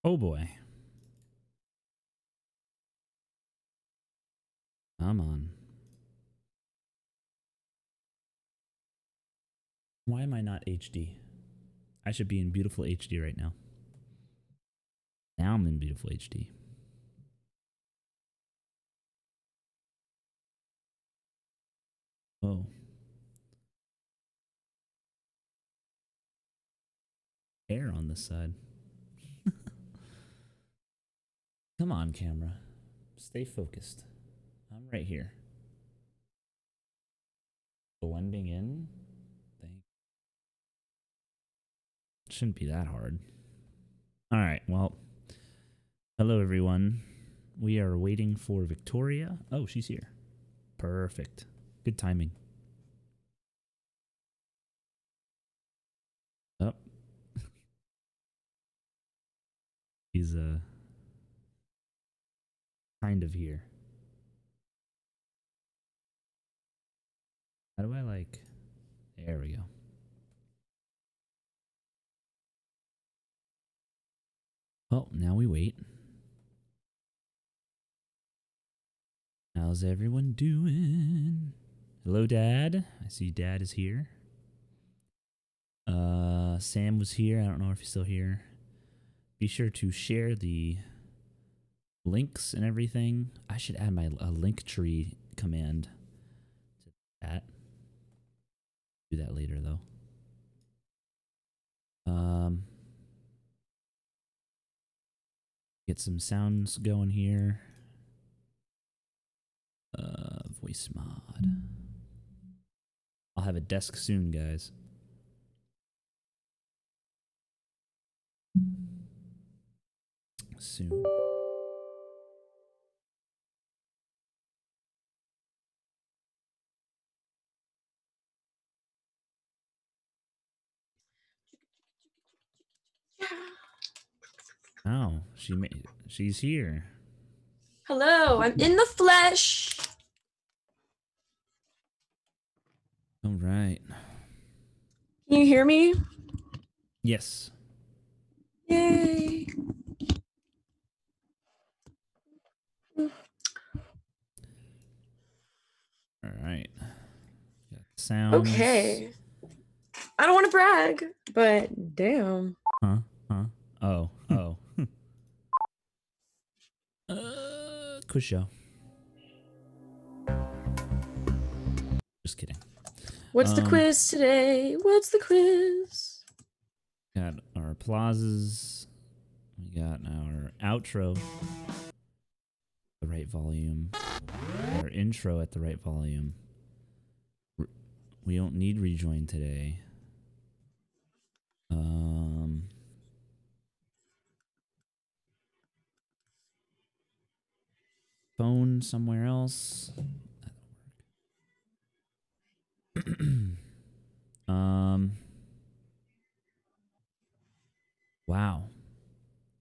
Oh boy. Come on. Why am I not HD? I should be in beautiful HD right now. Now I'm in beautiful HD. Oh. Hair on this side. Come on, camera. Stay focused. I'm right here. Blending in. Shouldn't be that hard. All right, well, hello everyone. We are waiting for Victoria. Oh, she's here. Perfect. Good timing. Oh. He's kind of here. How do I like... There we go. Well, now we wait. How's everyone doing? Hello, Dad. I see Dad is here. Sam was here. I don't know if he's still here. Be sure to share the links and everything. I should add my link tree command to that. Do that later, though. Get some sounds going here. Voice mod. I'll have a desk soon, guys. Soon. Oh, she's here. Hello, I'm in the flesh. All right. Can you hear me? Yes. Yay. All right. Got sounds. Okay. I don't want to brag, but damn. Huh? Oh. Quiz show. Just kidding. What's the quiz today? What's the quiz? Got our applauses. We got our outro. The right volume. Our intro at the right volume. We don't need rejoin today. Phone somewhere else. Wow.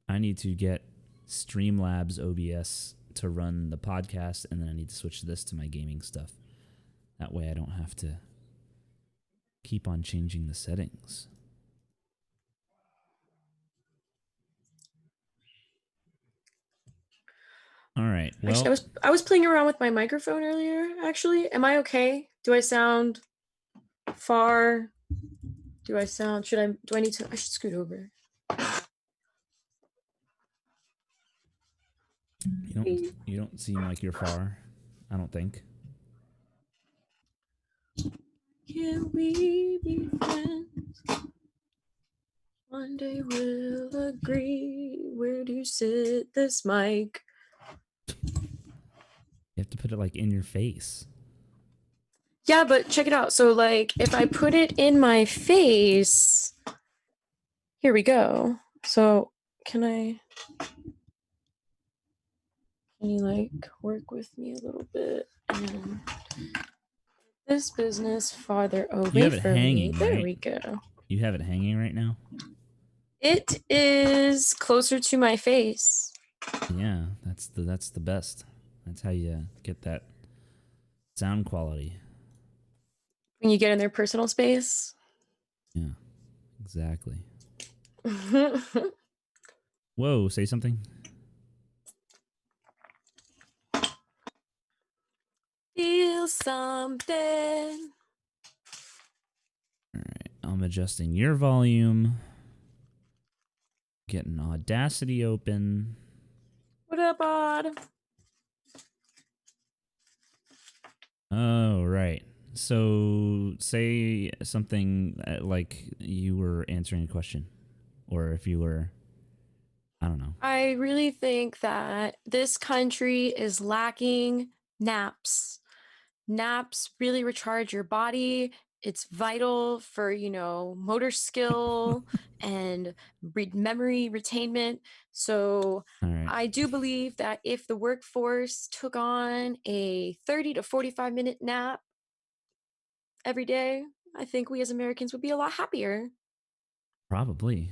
I need to get Streamlabs OBS to run the podcast, and then I need to switch this to my gaming stuff. That way I don't have to keep on changing the settings. All right. Well, actually, I was playing around with my microphone earlier. Actually, am I okay? Do I sound far? Do I need to? I should scoot over. You don't seem like you're far. I don't think. Can we be friends? One day we'll agree. Where do you sit this mic? You have to put it like in your face. Yeah, but check it out. So like if I put it in my face, here we go. So can you like work with me a little bit? And this business farther away you have it from hanging, me. There right? we go. You have it hanging right now? It is closer to my face. Yeah, that's the best. That's how you get that sound quality. When you get in their personal space. Yeah, exactly. Whoa, say something. Feel something. All right, I'm adjusting your volume. Getting Audacity open. What up, Odd? Oh, right. So say something like you were answering a question, or if you were, I don't know. I really think that this country is lacking naps. Naps really recharge your body. It's vital for, motor skill and memory retainment. So All right. I do believe that if the workforce took on a 30 to 45-minute nap every day, I think we as Americans would be a lot happier. Probably.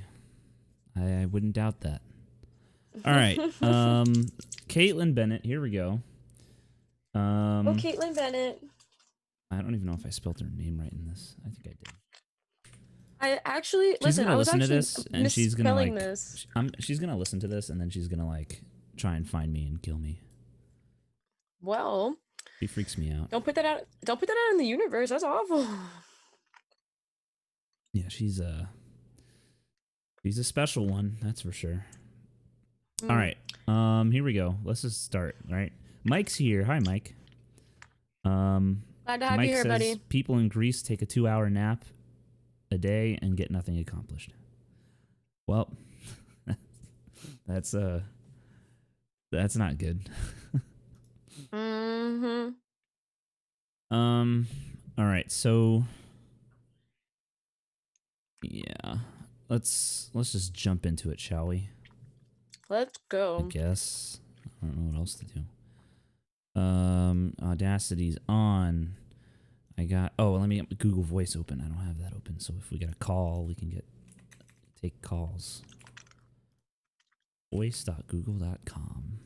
I wouldn't doubt that. All right. Caitlin Bennett, here we go. Oh, Caitlin Bennett. I don't even know if I spelled her name right in this. I think I did. I actually She's listen. gonna I was listen to actually this, and she's gonna misspelling like. this. She's gonna listen to this, and then she's gonna like try and find me and kill me. Well, She freaks me out. don't put that out. Don't put that out in the universe. That's awful. Yeah, she's a special one, that's for sure. All right. Here we go. Let's just start, all right? Mike's here. Hi, Mike. Glad to have Mike you here, says buddy. people in Greece take a 2-hour nap a day and get nothing accomplished. Well, that's not good. Mm-hmm. All right. So yeah. Let's just jump into it, shall we? Let's I go. guess. I don't know what else to do. Audacity's on. I got. Oh, let me get Google Voice open. I don't have that open. So if we get a call, we can take calls. Voice.google.com.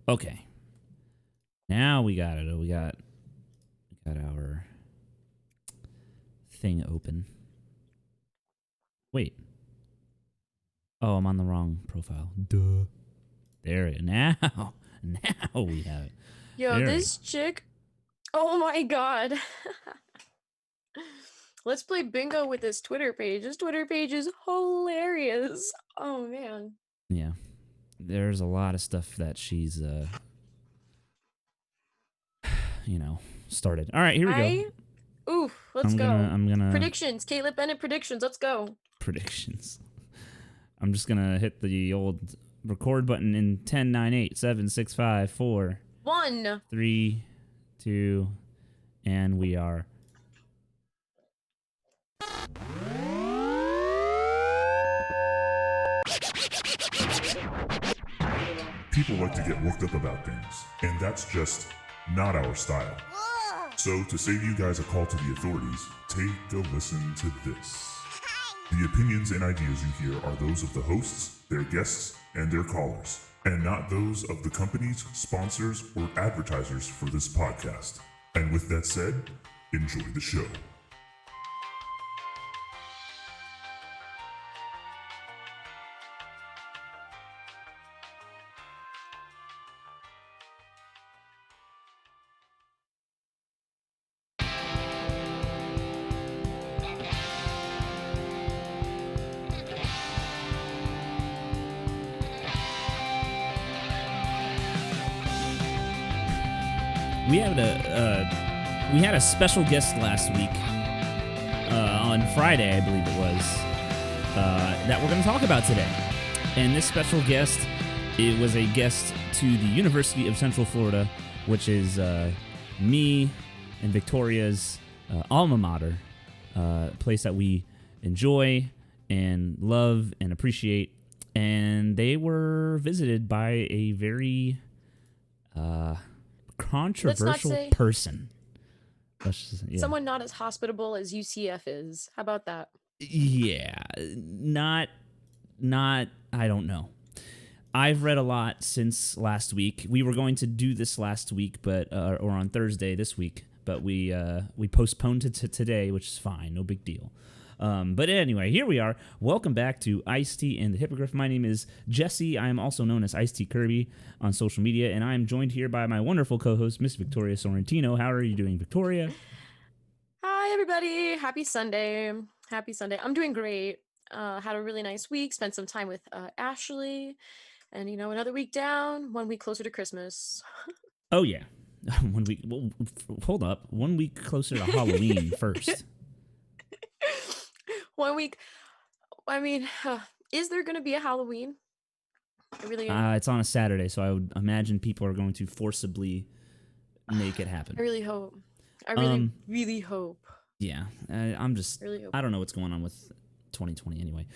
Okay. Now we got it. We got our thing open. Wait. Oh, I'm on the wrong profile. Duh. There it is. Now we have it. Yo, There this chick. Oh my god. Let's play bingo with this Twitter page. This Twitter page is hilarious. Oh man. Yeah. There's a lot of stuff that she's started. All right, here we go. Ooh, let's go. I'm gonna Predictions. Caitlin Bennett predictions. Let's go. predictions. I'm just gonna hit the old record button in 10, 9, 8, 7, 6, 5, 4, 1. 3, 2, and we are. People like to get worked up about things, and that's just not our style. So to save you guys a call to the authorities, take a listen to this. The opinions and ideas you hear are those of the hosts, their guests, and their callers, and not those of the companies, sponsors, or advertisers for this podcast. And with that said, enjoy the show. We had a special guest last week on Friday, I believe it was, that we're going to talk about today. And this special guest, it was a guest to the University of Central Florida, which is me and Victoria's alma mater, place that we enjoy and love and appreciate. And they were visited by a very controversial person. Someone not as hospitable as UCF is. How about that? Yeah, not. I don't know. I've read a lot since last week. We were going to do this last week, but or on Thursday this week, but we postponed it to today, which is fine, no big deal. But anyway, here we are. Welcome back to IceT and the Hippogriff. My name is Jesse. I am also known as IceT Kirby on social media, and I am joined here by my wonderful co-host, Miss Victoria Sorrentino. How are you doing, Victoria? Hi, everybody. Happy Sunday. Happy Sunday. I'm doing great. Had a really nice week. Spent some time with Ashley. And, another week down, 1 week closer to Christmas. Oh, yeah. 1 week. Well, hold up. 1 week closer to Halloween first. 1 week. I mean, is there going to be a Halloween? It's on a Saturday, so I would imagine people are going to forcibly make it happen. I really hope. I really hope. Yeah, I'm just. Really hope. I don't know what's going on with 2020 anyway.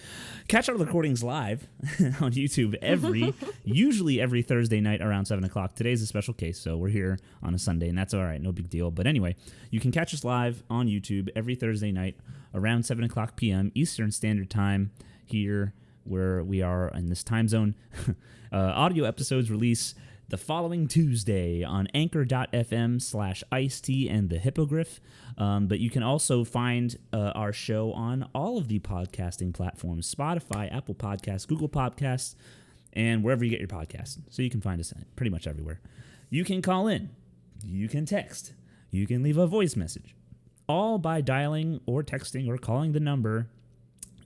Catch our recordings live on YouTube usually every Thursday night around 7 o'clock. Today's a special case, so we're here on a Sunday, and that's all right, no big deal. But anyway, you can catch us live on YouTube every Thursday night around 7 o'clock p.m. Eastern Standard Time here where we are in this time zone. Audio episodes release the following Tuesday on anchor.fm/IceT and the Hippogriff. But you can also find our show on all of the podcasting platforms, Spotify, Apple Podcasts, Google Podcasts, and wherever you get your podcasts. So you can find us pretty much everywhere. You can call in. You can text. You can leave a voice message. All by dialing or texting or calling the number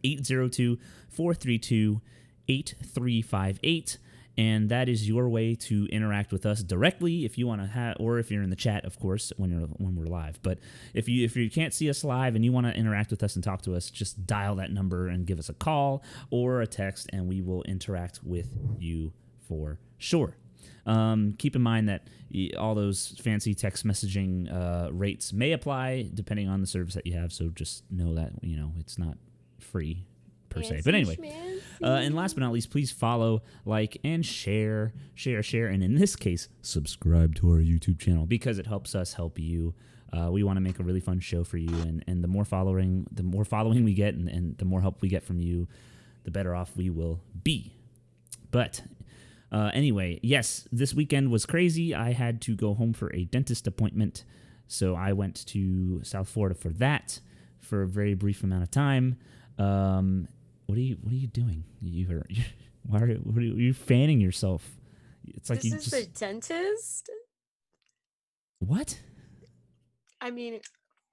802-432-8358. And that is your way to interact with us directly if you want to have, or if you're in the chat, of course, when we're live. But if you can't see us live and you want to interact with us and talk to us, just dial that number and give us a call or a text, and we will interact with you for sure. Keep in mind that all those fancy text messaging rates may apply depending on the service that you have. So just know that it's not free per se. But anyway, and last but not least, please follow, like, and share, and in this case, subscribe to our YouTube channel because it helps us help you. We want to make a really fun show for you, and the more following we get, and the more help we get from you, the better off we will be. But anyway, yes, this weekend was crazy. I had to go home for a dentist appointment, so I went to South Florida for that for a very brief amount of time. What are you doing? Why are you fanning yourself? It's like this is the dentist. What? I mean,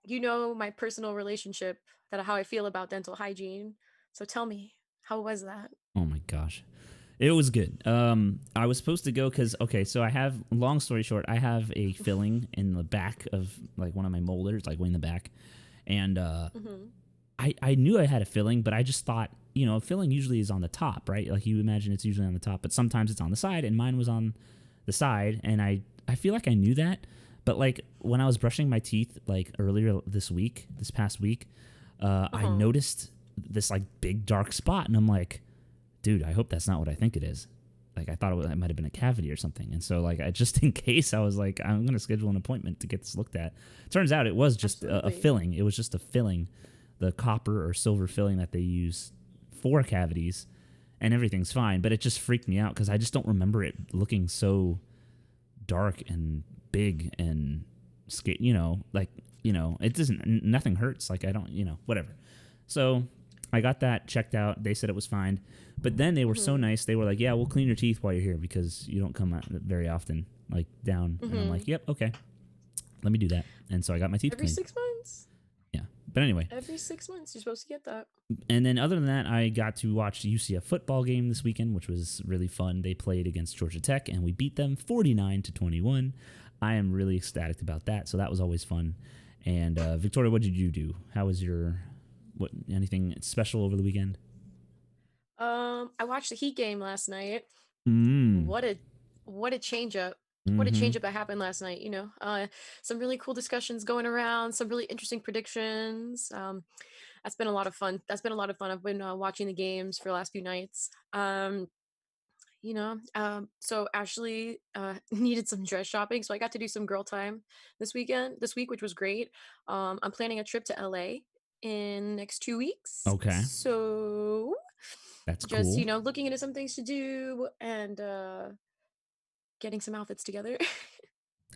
my personal relationship, how I feel about dental hygiene. So tell me, how was that? Oh my gosh. It was good. I was supposed to go because, so I have, long story short, I have a filling in the back of like one of my molars, like way in the back. And I knew I had a filling, but I just thought, a filling usually is on the top, right? Like you imagine it's usually on the top, but sometimes it's on the side, and mine was on the side. And I feel like I knew that, but like when I was brushing my teeth, like earlier this past week, I noticed this like big dark spot, and I'm like, dude, I hope that's not what I think it is. Like I thought it might have been a cavity or something. And so like just in case, I was like, I'm going to schedule an appointment to get this looked at. Turns out it was just a filling. It was just a filling, the copper or silver filling that they use for cavities, and everything's fine. But it just freaked me out because I just don't remember it looking so dark and big and it doesn't, nothing hurts. Like I don't, whatever. So I got that checked out. They said it was fine. But then they were so nice. They were like, yeah, we'll clean your teeth while you're here because you don't come out very often, like down. And I'm like, yep, okay. Let me do that. And so I got my teeth cleaned. Every 6 months? Yeah. But anyway. Every 6 months, you're supposed to get that. And then other than that, I got to watch the UCF football game this weekend, which was really fun. They played against Georgia Tech, and we beat them 49-21. I am really ecstatic about that. So that was always fun. And Victoria, what did you do? How was anything special over the weekend? I watched the Heat game last night. What a change up. What a change up that happened last night, some really cool discussions going around, some really interesting predictions. That's been a lot of fun. I've been watching the games for the last few nights. So Ashley needed some dress shopping, so I got to do some girl time this week, which was great. I'm planning a trip to LA in the next 2 weeks. Okay. So that's just, cool. looking into some things to do and getting some outfits together.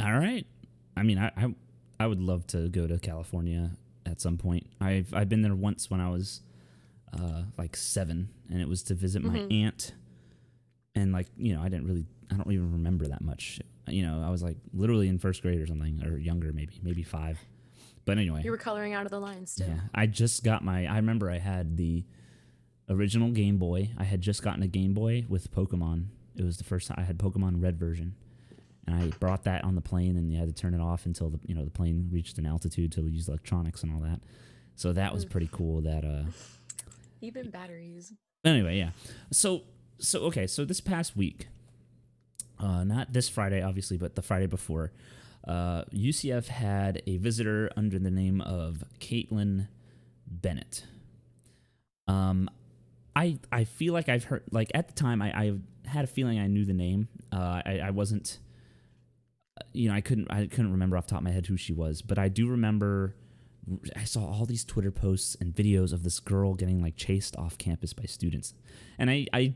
All right. I mean, I would love to go to California at some point. I've been there once when I was like 7, and it was to visit my aunt. And like, you know, I don't even remember that much. You know, I was like literally in first grade or something, or younger, maybe 5. But anyway, You were coloring out of the lines still. yeah, I just got I remember I had the original Game Boy. I had just gotten a Game Boy with Pokemon. It was the first time I had Pokemon Red version. And I brought that on the plane, and you had to turn it off until the plane reached an altitude to use electronics and all that. So that was pretty cool. That even batteries. Anyway, yeah. So okay. So this past week, not this Friday obviously, but the Friday before, UCF had a visitor under the name of Caitlin Bennett. I feel like I've heard, like at the time I had a feeling I knew the name. I wasn't. I couldn't remember off the top of my head who she was, but I do remember I saw all these Twitter posts and videos of this girl getting like chased off campus by students. And I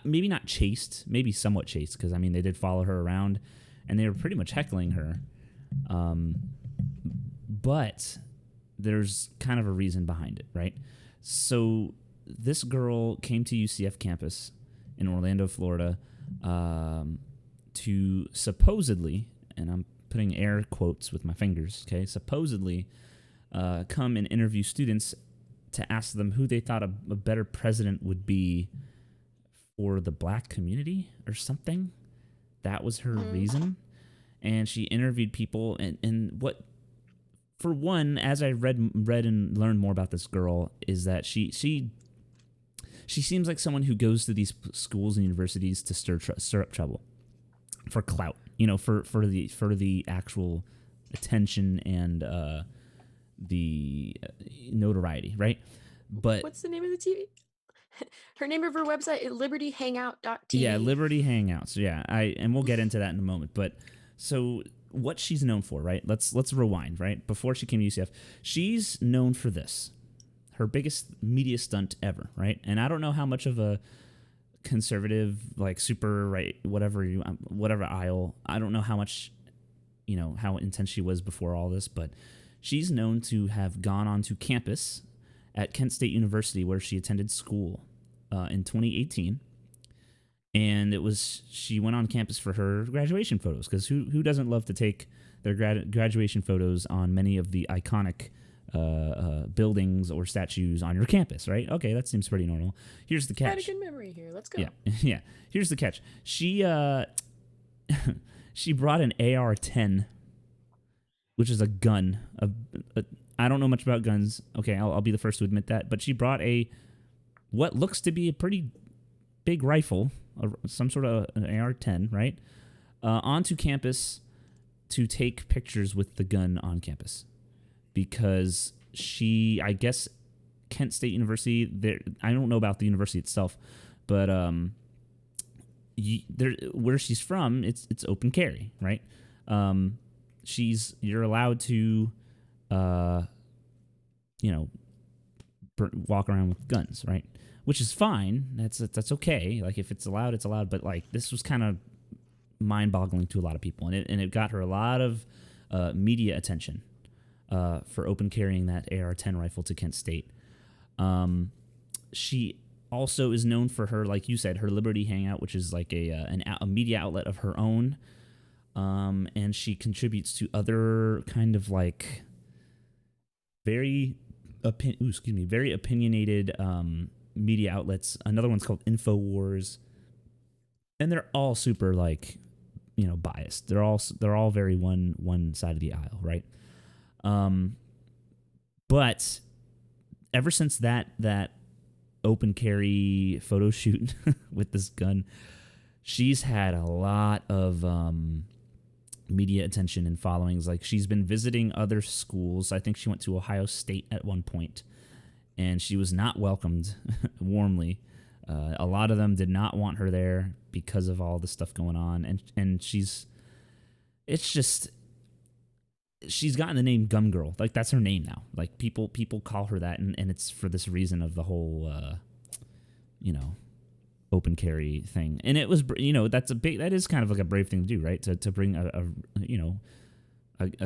maybe not chased, maybe somewhat chased, because I mean they did follow her around and they were pretty much heckling her. But there's kind of a reason behind it, right? So this girl came to UCF campus in Orlando, Florida, to supposedly, and I'm putting air quotes with my fingers, okay, supposedly come and interview students to ask them who they thought a better president would be for the black community or something. That was her reason. And she interviewed people, and what, for one, as I read and learned more about this girl, is that she seems like someone who goes to these schools and universities to stir up trouble for clout, for the actual attention and the notoriety, right? But what's the name of the TV? Her name of her website is libertyhangout.tv. Yeah, Liberty Hangouts. Yeah, and we'll get into that in a moment. But so what she's known for, right? Let's rewind, right? Before she came to UCF, she's known for this. Her biggest media stunt ever, right? And I don't know how much of a conservative, like super right, whatever aisle, I don't know how much, how intense she was before all this, but she's known to have gone onto campus at Kent State University, where she attended school in 2018. And she went on campus for her graduation photos, because who doesn't love to take their graduation photos on many of the iconic buildings or statues on your campus, right? Okay, that seems pretty normal. Here's the catch. Got a good memory here. Let's go. Yeah. Here's the catch. She she brought an AR-10, which is a gun. I don't know much about guns. Okay, I'll be the first to admit that. But she brought what looks to be a pretty big rifle, some sort of an AR-10, right, onto campus to take pictures with the gun on campus. Because I guess Kent State University, I don't know about the university itself, but where she's from, it's open carry, right? You're allowed to, walk around with guns, right? Which is fine. That's okay. Like if it's allowed, it's allowed. But like this was kind of mind-boggling to a lot of people, and it got her a lot of media attention. For open carrying that AR-10 rifle to Kent State. She also is known for her, like you said, her Liberty Hangout, which is like a media outlet of her own. And she contributes to other kind of like very opinionated media outlets. Another one's called InfoWars. And they're all super like, biased. They're all very one side of the aisle, right? But ever since that open carry photo shoot with this gun, she's had a lot of media attention and followings. Like she's been visiting other schools. I think she went to Ohio State at one point, and she was not welcomed warmly. A lot of them did not want her there because of all the stuff going on, and she's gotten the name Gum Girl. Like that's her name now. Like people call her that, and it's for this reason of the whole open carry thing. And it was that is kind of like a brave thing to do, right? To bring a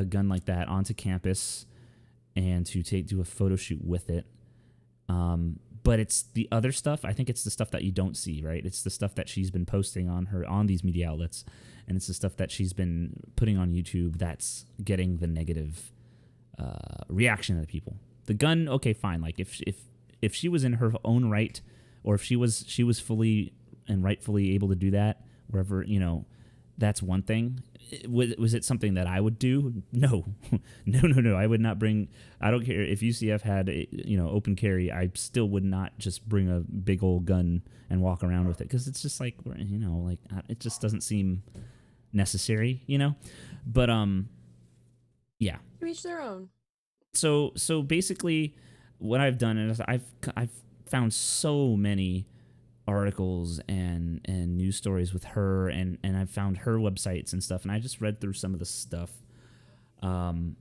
gun like that onto campus and to do a photo shoot with it. But it's the other stuff. I think it's the stuff that you don't see, right? It's the stuff that she's been posting on these media outlets, and it's the stuff that she's been putting on YouTube that's getting the negative reaction of the people. The gun, okay, fine. Like if she was in her own right, or if she was fully and rightfully able to do that, wherever, that's one thing. Was it something that I would do? No. No. I would not bring. I don't care if UCF had open carry. I still would not just bring a big old gun and walk around with it, because it's just like it just doesn't seem necessary, But yeah. Each their own. So basically, what I've done is I've found so many articles and news stories with her, and I've found her websites and stuff, and I just read through some of the stuff, and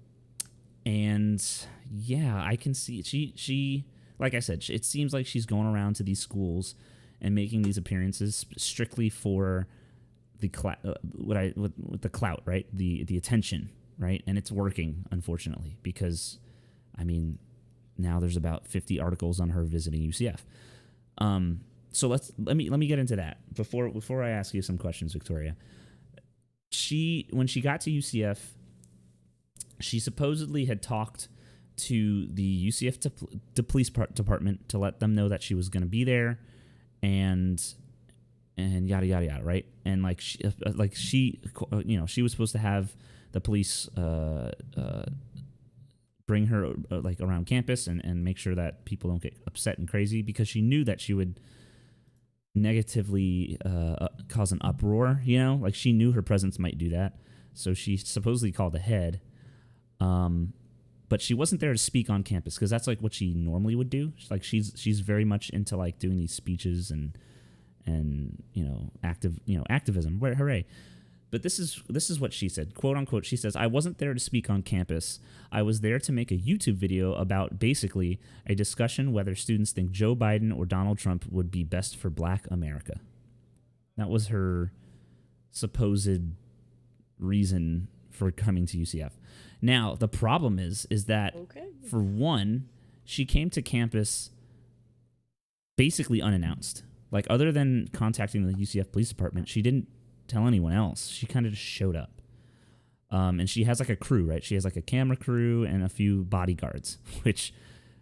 yeah, I can see she like I said, it seems like she's going around to these schools and making these appearances strictly for the with the clout, right, the attention, right, and it's working, unfortunately, because now there's about 50 articles on her visiting UCF. So let me get into that before I ask you some questions, Victoria. When she got to UCF, she supposedly had talked to the UCF police department to let them know that she was going to be there, and yada yada yada, right? And she was supposed to have the police bring her around campus and make sure that people don't get upset and crazy, because she knew that she would negatively cause an uproar, she knew her presence might do that. So she supposedly called ahead, but she wasn't there to speak on campus, because that's what she normally would do. She's very much into doing these speeches and activism. Hooray! But this is what she said, quote unquote. She says, "I wasn't there to speak on campus. I was there to make a YouTube video about basically a discussion whether students think Joe Biden or Donald Trump would be best for Black America." That was her supposed reason for coming to UCF. Now, the problem is that, for one, she came to campus basically unannounced. Other than contacting the UCF police department, she didn't tell anyone else. She kind of just showed up. And she has a crew, right? She has a camera crew and a few bodyguards, which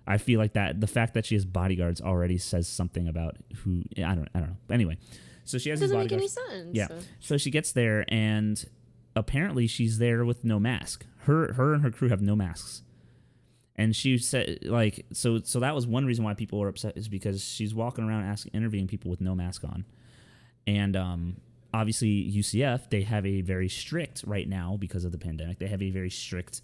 I feel like that the fact that she has bodyguards already says something about who, I don't know. Anyway, so she has these bodyguards. Doesn't make any sense. Yeah. So she gets there, and apparently she's there with no mask. Her and her crew have no masks. And she said, so that was one reason why people were upset, is because she's walking around interviewing people with no mask on. And obviously, UCF, they have a very strict, right now because of the pandemic, they have a very strict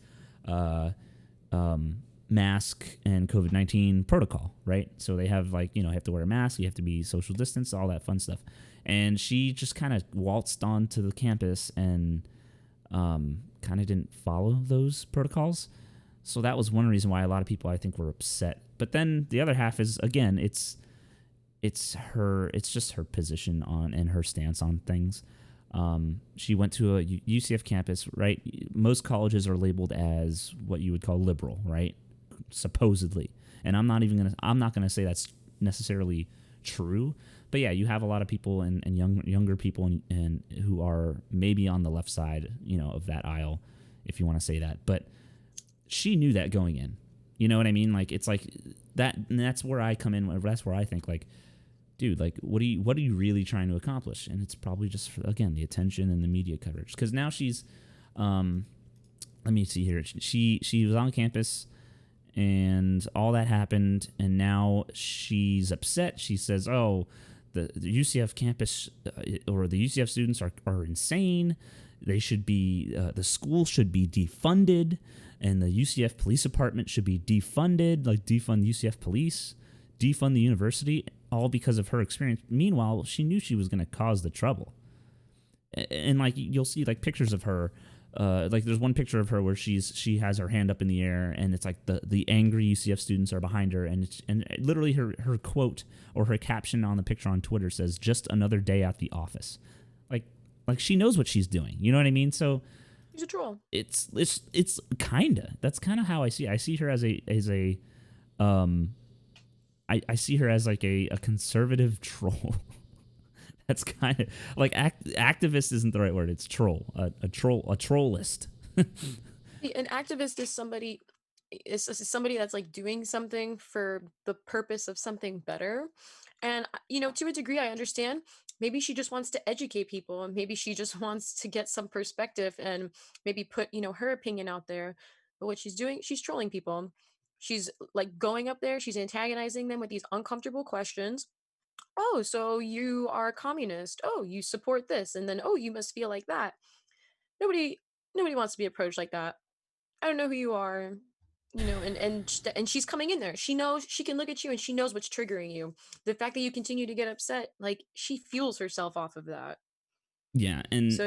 mask and COVID-19 protocol, right? So they have you have to wear a mask, you have to be social distance, all that fun stuff. And she just kind of waltzed onto the campus and kind of didn't follow those protocols. So that was one reason why a lot of people, I think, were upset. But then the other half is, again, it's just her position on and her stance on things. She went to a UCF campus, right? Most colleges are labeled as what you would call liberal, right? Supposedly. And I'm not gonna say that's necessarily true. But yeah, you have a lot of people and younger people and who are maybe on the left side, of that aisle, if you want to say that. But she knew that going in. You know what I mean? It's that, and that's where I come in. That's where I think, dude, what are you really trying to accomplish? And it's probably just for, again, the attention and the media coverage. Because now she's, let me see here. She was on campus, and all that happened, and now she's upset. She says, "Oh, the UCF campus or the UCF students are insane. They should be the school should be defunded, and the UCF police department should be defunded. Defund UCF police, defund the university." All because of her experience. Meanwhile, she knew she was going to cause the trouble. And you'll see pictures of her. There's one picture of her where she has her hand up in the air, and it's the angry UCF students are behind her, and literally her quote or her caption on the picture on Twitter says, "Just another day at the office." Like she knows what she's doing. You know what I mean? So She's a troll. It's kinda. That's kind of how I see it. I see her as a I see her as like a conservative troll. That's kind of like activist isn't the right word. It's troll. A trollist. An activist is somebody that's like doing something for the purpose of something better. And to a degree I understand. Maybe she just wants to educate people, and maybe she just wants to get some perspective and maybe put, her opinion out there. But what she's doing, she's trolling people. She's like going up there, she's antagonizing them with these uncomfortable questions. Oh, so you are a communist. Oh, you support this. And then, oh, you must feel like that. Nobody nobody wants to be approached like that. I don't know who you are, and she's coming in there. She knows, she can look at you and she knows what's triggering you. The fact that you continue to get upset, like she fuels herself off of that. Yeah, and So,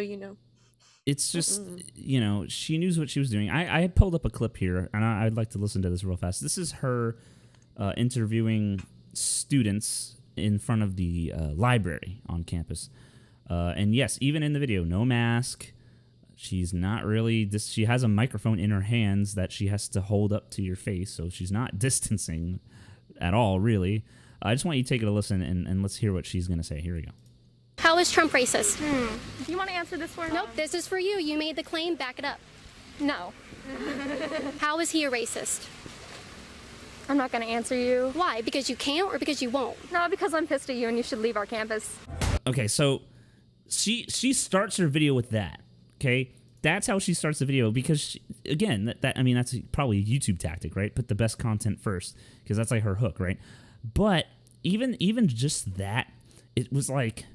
it's just, mm-mm. she knew what she was doing. I had pulled up a clip here, and I'd like to listen to this real fast. This is her interviewing students in front of the library on campus. And yes, even in the video, no mask. She's not really she has a microphone in her hands that she has to hold up to your face, so she's not distancing at all, really. I just want you to take it a listen, and let's hear what she's going to say. Here we go. How is Trump racist? Do you want to answer this for me? Nope, this is for you. You made the claim, back it up. No. How is he a racist? I'm not going to answer you. Why? Because you can't or because you won't? No, because I'm pissed at you and you should leave our campus. Okay, so she starts her video with that. Okay, that's how she starts the video, because again, that's probably a YouTube tactic, right? Put the best content first, because that's like her hook, right? But even just that, it was like,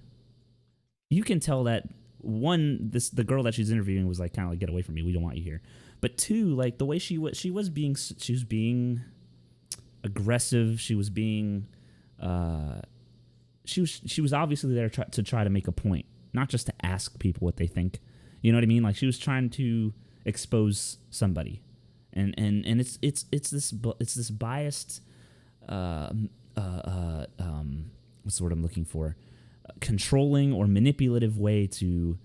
you can tell that one, the girl that she's interviewing was like kind of like, get away from me, we don't want you here. But two, like the way she was being aggressive. She was being she was obviously there to try to make a point, not just to ask people what they think. You know what I mean? Like she was trying to expose somebody, and it's this biased what's the word I'm looking for? Controlling or manipulative way to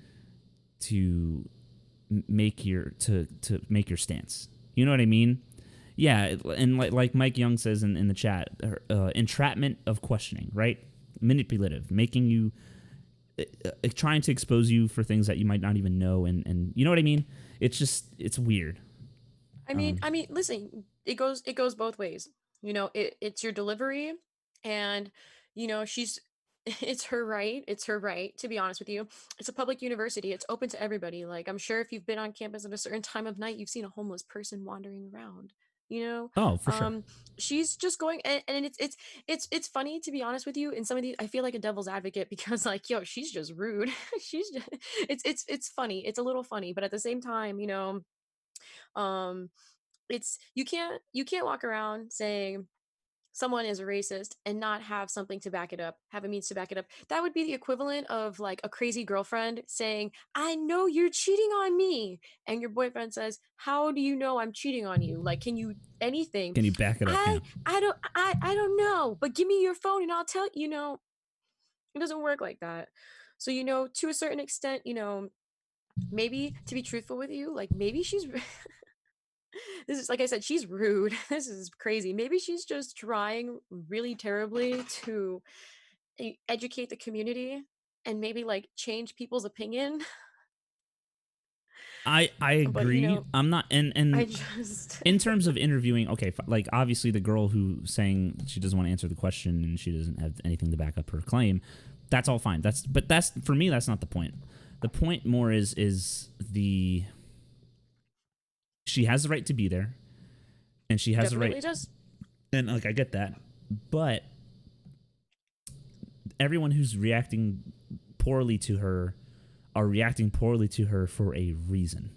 make your stance. You know what I mean? Yeah, and like Mike Young says in the chat, entrapment of questioning, right? Manipulative, making you trying to expose you for things that you might not even know, and you know what I mean? It's weird. I mean, listen, it goes both ways. It's your delivery, and she's it's her right. It's her right, to be honest with you. It's a public university. It's open to everybody. Like, I'm sure if you've been on campus at a certain time of night, you've seen a homeless person wandering around. You know, Oh, for sure. she's just going, and it's funny, to be honest with you. In some of these, I feel like a devil's advocate because, like, yo, she's just rude. She's just, it's funny. It's a little funny, but at the same time, um, it's you can't walk around saying someone is a racist and not have something to back it up, have a means to back it up. That would be the equivalent of like a crazy girlfriend saying, I know you're cheating on me. And your boyfriend says, how do you know I'm cheating on you? Like, can you anything? Can you back it up? I don't know, but give me your phone and I'll tell it doesn't work like that. So, to a certain extent, maybe, to be truthful with you, like maybe she's this is, like I said, she's rude. This is crazy. Maybe she's just trying really terribly to educate the community and maybe like change people's opinion. I But, agree. I'm not, and I just in terms of interviewing, okay, like obviously the girl who saying she doesn't want to answer the question and she doesn't have anything to back up her claim, that's all fine. That's for me, that's not the point. The point more is she has the right to be there, and she has definitely the right, does. and like I get that, but everyone who's reacting poorly to her are reacting poorly to her for a reason.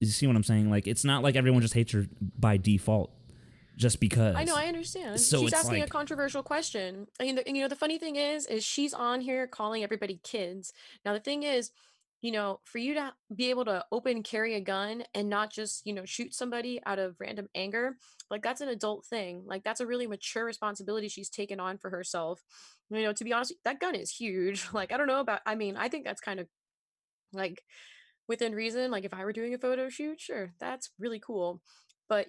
You see what I'm saying? Like, it's not like everyone just hates her by default just because. I know, I understand. So She's it's asking like, a controversial question. I mean, the funny thing is she's on here calling everybody kids. Now, the thing is, for you to be able to open carry a gun and not just, shoot somebody out of random anger, like that's an adult thing. Like that's a really mature responsibility she's taken on for herself. To be honest, that gun is huge. Like, I don't know about, I mean, I think that's kind of like within reason. Like if I were doing a photo shoot, sure, that's really cool. But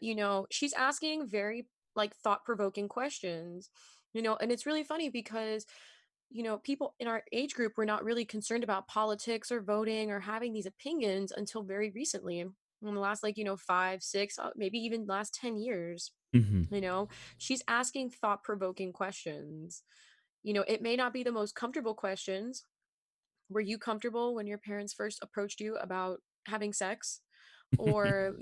she's asking very like thought-provoking questions. And it's really funny because people in our age group were not really concerned about politics or voting or having these opinions until very recently, in the last, like, 5, 6, maybe even last 10 years. Mm-hmm. you know she's asking thought-provoking questions. It may not be the most comfortable questions. Were you comfortable when your parents first approached you about having sex? Or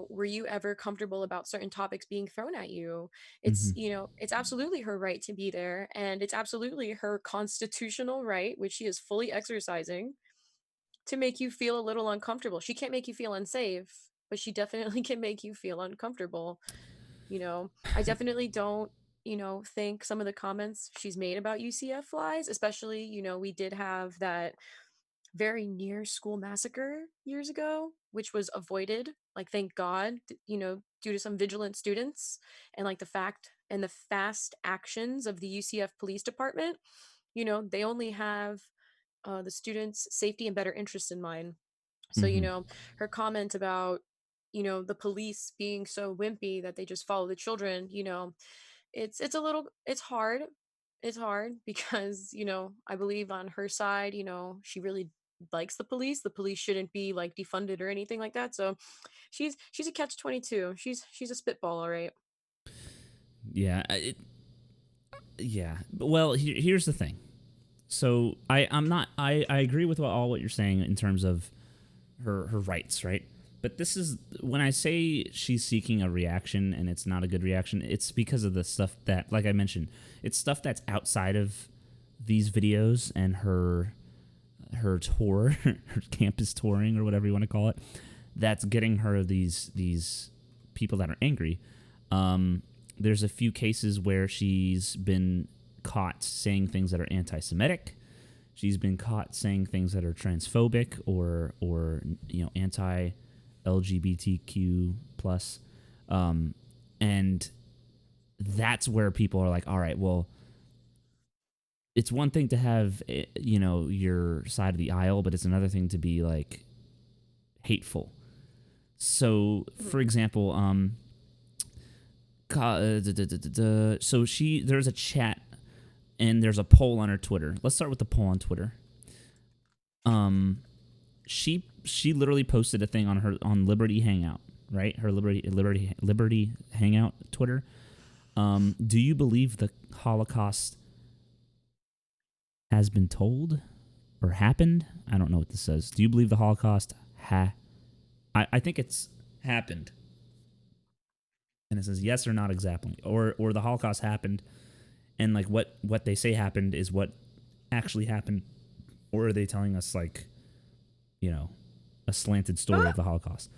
were you ever comfortable about certain topics being thrown at you? Mm-hmm. It's absolutely her right to be there, and it's absolutely her constitutional right, which she is fully exercising, to make you feel a little uncomfortable. She can't make you feel unsafe, but she definitely can make you feel uncomfortable. I definitely don't think some of the comments she's made about UCF flies, especially, we did have that very near school massacre years ago, which was avoided, like, thank God, due to some vigilant students, and like the fact and the fast actions of the UCF police department. They only have the students' safety and better interests in mind. So, Mm-hmm. her comment about, the police being so wimpy that they just follow the children, it's a little, it's hard because, I believe on her side, she really likes the police. The police shouldn't be like defunded or anything like that. So she's a catch 22. She's a spitball, all right. Yeah. Yeah. Well, here's the thing. So I'm not. I agree with all what you're saying in terms of her rights, right? But this is when I say she's seeking a reaction and it's not a good reaction. It's because of the stuff that, like I mentioned, it's stuff that's outside of these videos and her tour, her campus touring or whatever you want to call it. That's getting her these people that are angry. There's a few cases where she's been caught saying things that are anti-Semitic. She's been caught saying things that are transphobic or anti-LGBTQ plus, and that's where people are like, all right, well, it's one thing to have your side of the aisle, but it's another thing to be like hateful. So, for example, so there's a chat and there's a poll on her Twitter. Let's start with the poll on Twitter. She literally posted a thing on Liberty Hangout, right? Her Liberty Hangout Twitter. Do you believe the Holocaust has been told or happened? I don't know what this says. Do you believe the Holocaust I think it's happened. And it says yes or not exactly. Or the Holocaust happened and like what they say happened is what actually happened. Or are they telling us like, a slanted story of the Holocaust?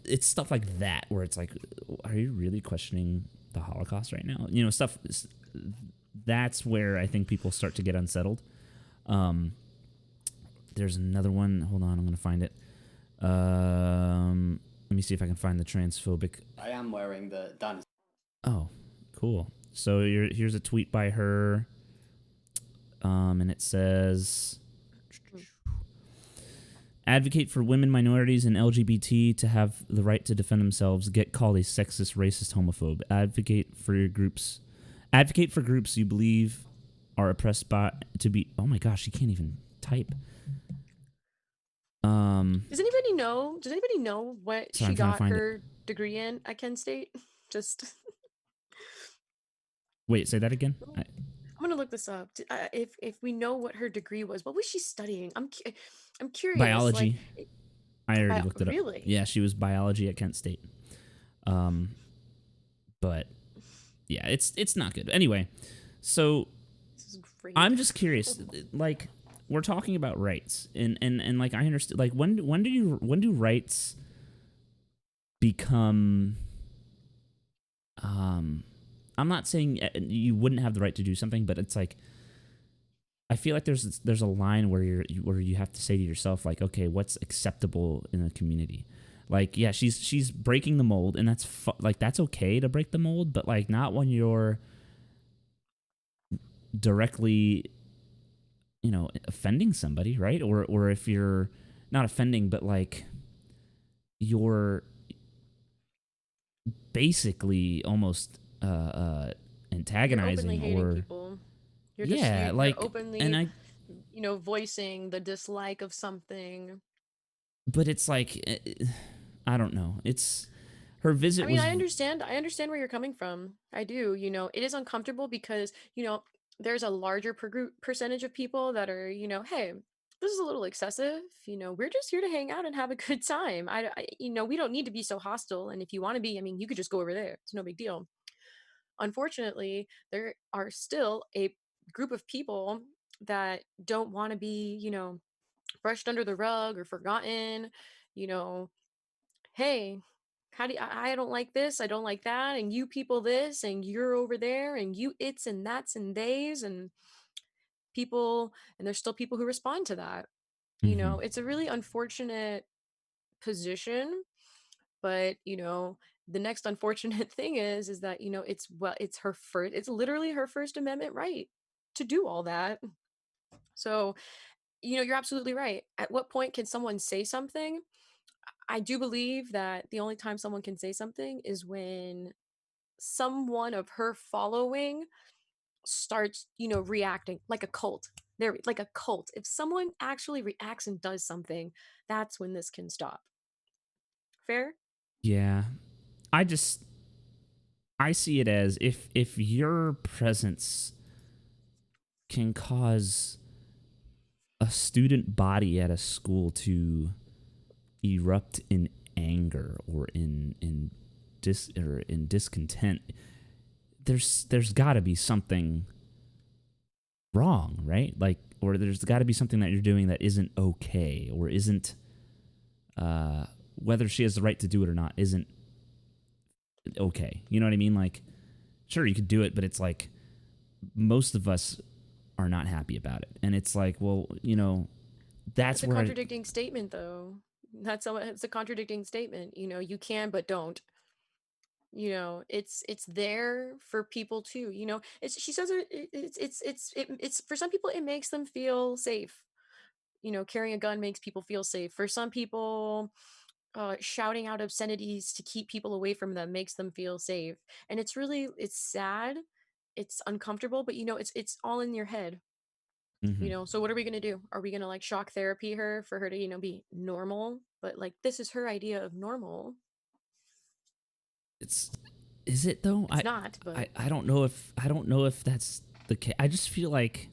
It's stuff like that where it's like, are you really questioning the Holocaust right now? Stuff. That's where I think people start to get unsettled. There's another one. Hold on, I'm going to find it. Let me see if I can find the transphobic. I am wearing the dinosaur. Oh, cool. So here's a tweet by her. And it says, advocate for women, minorities, and LGBT to have the right to defend themselves. Get called a sexist, racist, homophobe. Advocate for groups you believe are oppressed by to be. Oh my gosh, she can't even type. Does anybody know? Does anybody know what Sorry, she I'm trying to got find her degree in at Kent State? Just Wait, say that again. I'm gonna look this up. If we know what her degree was, what was she studying? I'm curious. Biology. Like, I already looked it up. really? Yeah, she was biology at Kent State. But yeah, it's not good. Anyway, so This is great. I'm just curious. Like, we're talking about rights, and like I understand. Like, when do rights become? I'm not saying you wouldn't have the right to do something, but it's like I feel like there's a line where you have to say to yourself like, okay, what's acceptable in a community? Like, yeah, she's breaking the mold, and that's okay to break the mold, but like not when you're directly offending somebody, right? Or if you're not offending, but like you're basically almost You're openly antagonizing hating or people. yeah, You're like and openly, I voicing the dislike of something. but it's like I don't know. It's her visit I mean, was I understand where you're coming from. I do. It is uncomfortable because, there's a larger percentage of people that are, hey, this is a little excessive. We're just here to hang out and have a good time. We don't need to be so hostile. And if you want to be, I mean, you could just go over there. It's no big deal. Unfortunately, there are still a group of people that don't want to be, brushed under the rug or forgotten. You know, hey, how do you, I don't like this, I don't like that, and you people this, and you're over there, and you its and that's and theys, and people, and there's still people who respond to that. mhm. It's a really unfortunate position, but the next unfortunate thing is that it's her first, it's literally her First Amendment right to do all that. So you're absolutely right. At what point can someone say something? I do believe that the only time someone can say something is when someone of her following starts, reacting like a cult. They're like a cult. If someone actually reacts and does something, that's when this can stop. Fair? Yeah. I just I see it as if your presence can cause a student body at a school to erupt in anger or in discontent, there's got to be something wrong, right? Like, or there's got to be something that you're doing that isn't okay or isn't whether she has the right to do it or not isn't okay. You know what I mean? Like, sure, you could do it, but it's like most of us are not happy about it, and it's like, well, that's It's a where contradicting statement, though. It's a contradicting statement. You can, but don't. It's there for people too. It's she says it's for some people it makes them feel safe. Carrying a gun makes people feel safe. For some people, shouting out obscenities to keep people away from them makes them feel safe. And it's sad, it's uncomfortable, but it's all in your head. Mhm. So what are we gonna do? Are we gonna like shock therapy her for her to be normal? But like this is her idea of normal. It's is it though? It's not, but I don't know if that's the case. I just feel like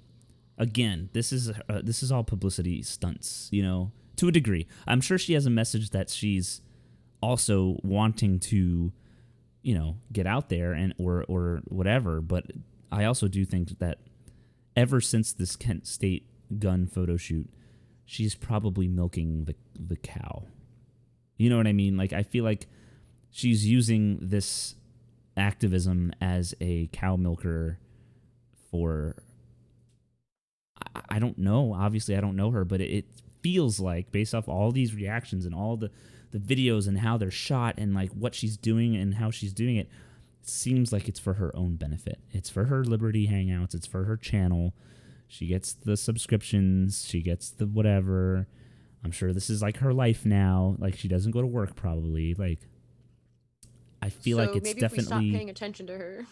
again, this is all publicity stunts, to a degree. I'm sure she has a message that she's also wanting to, get out there and or whatever. But I also do think that ever since this Kent State gun photo shoot, she's probably milking the cow. You know what I mean? Like I feel like she's using this activism as a cow milker for I don't know. Obviously, I don't know her, but it feels like based off all these reactions and all the videos and how they're shot and like what she's doing and how she's doing it, it seems like it's for her own benefit. It's for her Liberty Hangouts. It's for her channel. She gets the subscriptions. She gets the whatever. I'm sure this is like her life now. Like she doesn't go to work probably. Like I feel so like it's maybe if we stop definitely paying attention to her,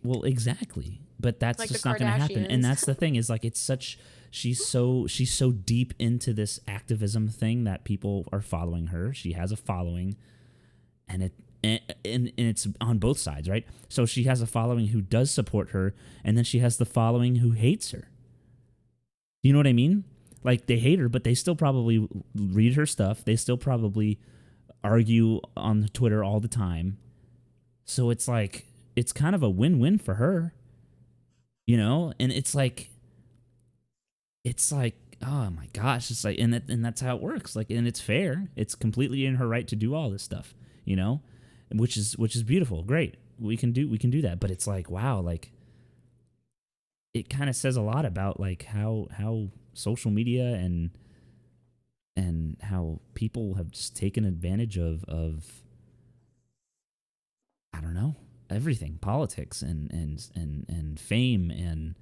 well, exactly. But that's like the just not going to happen. And Kardashians. that's the thing is like it's such she's so deep into this activism thing that people are following her. She has a following and and it's on both sides, right? So she has a following who does support her and then she has the following who hates her. You know what I mean? Like they hate her, but they still probably read her stuff. They still probably argue on Twitter all the time. So it's like it's kind of a win-win for her, and it's like oh my gosh, it's like and that's how it works. Like and it's fair. It's completely in her right to do all this stuff, which is beautiful. Great. We can do that, but it's like wow, like it kind of says a lot about like how social media and how people have just taken advantage of I don't know, everything, politics and fame and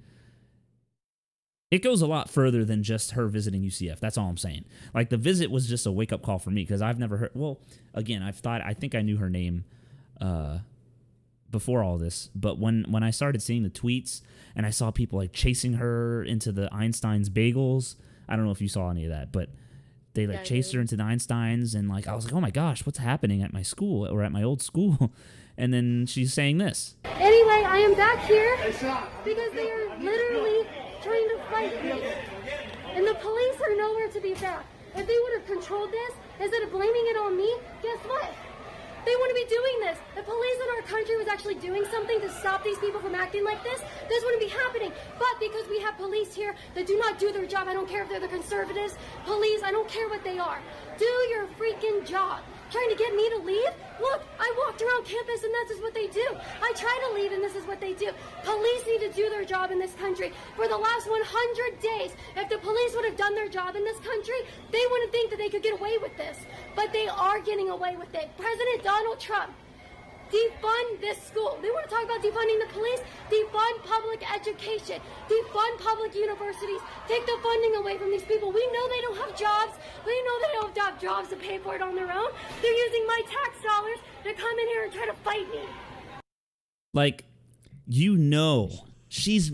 it goes a lot further than just her visiting UCF. That's all I'm saying. Like, the visit was just a wake-up call for me because I've never heard... Well, again, I think I knew her name before all this, but when I started seeing the tweets and I saw people, like, chasing her into the Einstein's bagels... I don't know if you saw any of that, but they, like, chased her into the Einstein's, and, like, I was like, oh, my gosh, what's happening at my school or at my old school? And then she's saying this. Anyway, I am back here because they are literally trying to fight me. And the police are nowhere to be found. If they would have controlled this, instead of blaming it on me, guess what? They wouldn't be doing this. If police in our country was actually doing something to stop these people from acting like this wouldn't be happening. But because we have police here that do not do their job, I don't care if they're the conservatives, police, I don't care what they are. Do your freaking job. Trying to get me to leave? Look, I walked around campus and this is what they do. I try to leave and this is what they do. Police need to do their job in this country. For the last 100 days, if the police would have done their job in this country, they wouldn't think that they could get away with this. But they are getting away with it. President Donald Trump, defund this school. They want to talk about defunding the police? Defund public education. Defund public universities. Take the funding away from these people. We know they don't have jobs. We know they don't have jobs to pay for it on their own. They're using my tax dollars to come in here and try to fight me. Like, she's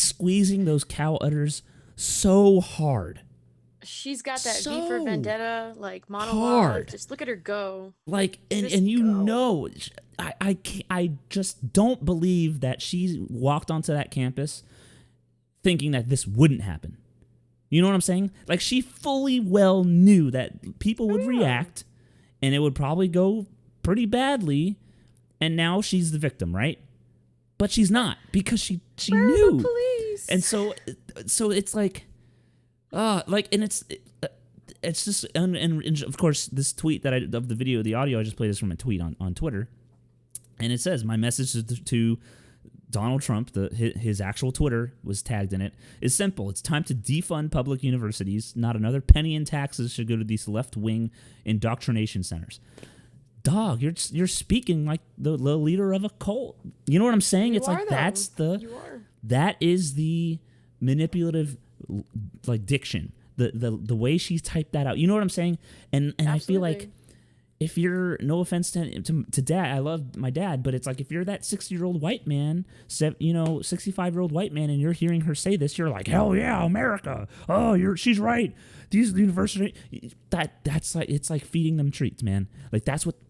squeezing those cow udders so hard. She's got that So V for Vendetta, like, monologue. hard. Just look at her go. Like, and Just you go. know, I just don't believe that she walked onto that campus thinking that this wouldn't happen. You know what I'm saying? Like, she fully well knew that people would react and it would probably go pretty badly, and now she's the victim, right? But she's not, because she Where knew. are the police? And so it's like, and it's just, and of course, this tweet of the video, the audio I just played is from a tweet on Twitter, and it says, my message to Donald Trump, his actual Twitter was tagged in it, is simple. It's time to defund public universities. Not another penny in taxes should go to these left-wing indoctrination centers. Dog, you're speaking like the leader of a cult. You know what I'm saying? It's like, that is the manipulative, like, diction. The way she's typed that out. You know what I'm saying? And I feel like, if you're, no offense to dad, I love my dad, but it's like, if you're that 60-year-old white man, 65-year-old white man, and you're hearing her say this, you're like, hell yeah, America. Oh, she's right. These universities, that's like, it's like feeding them treats, man. Like, that's what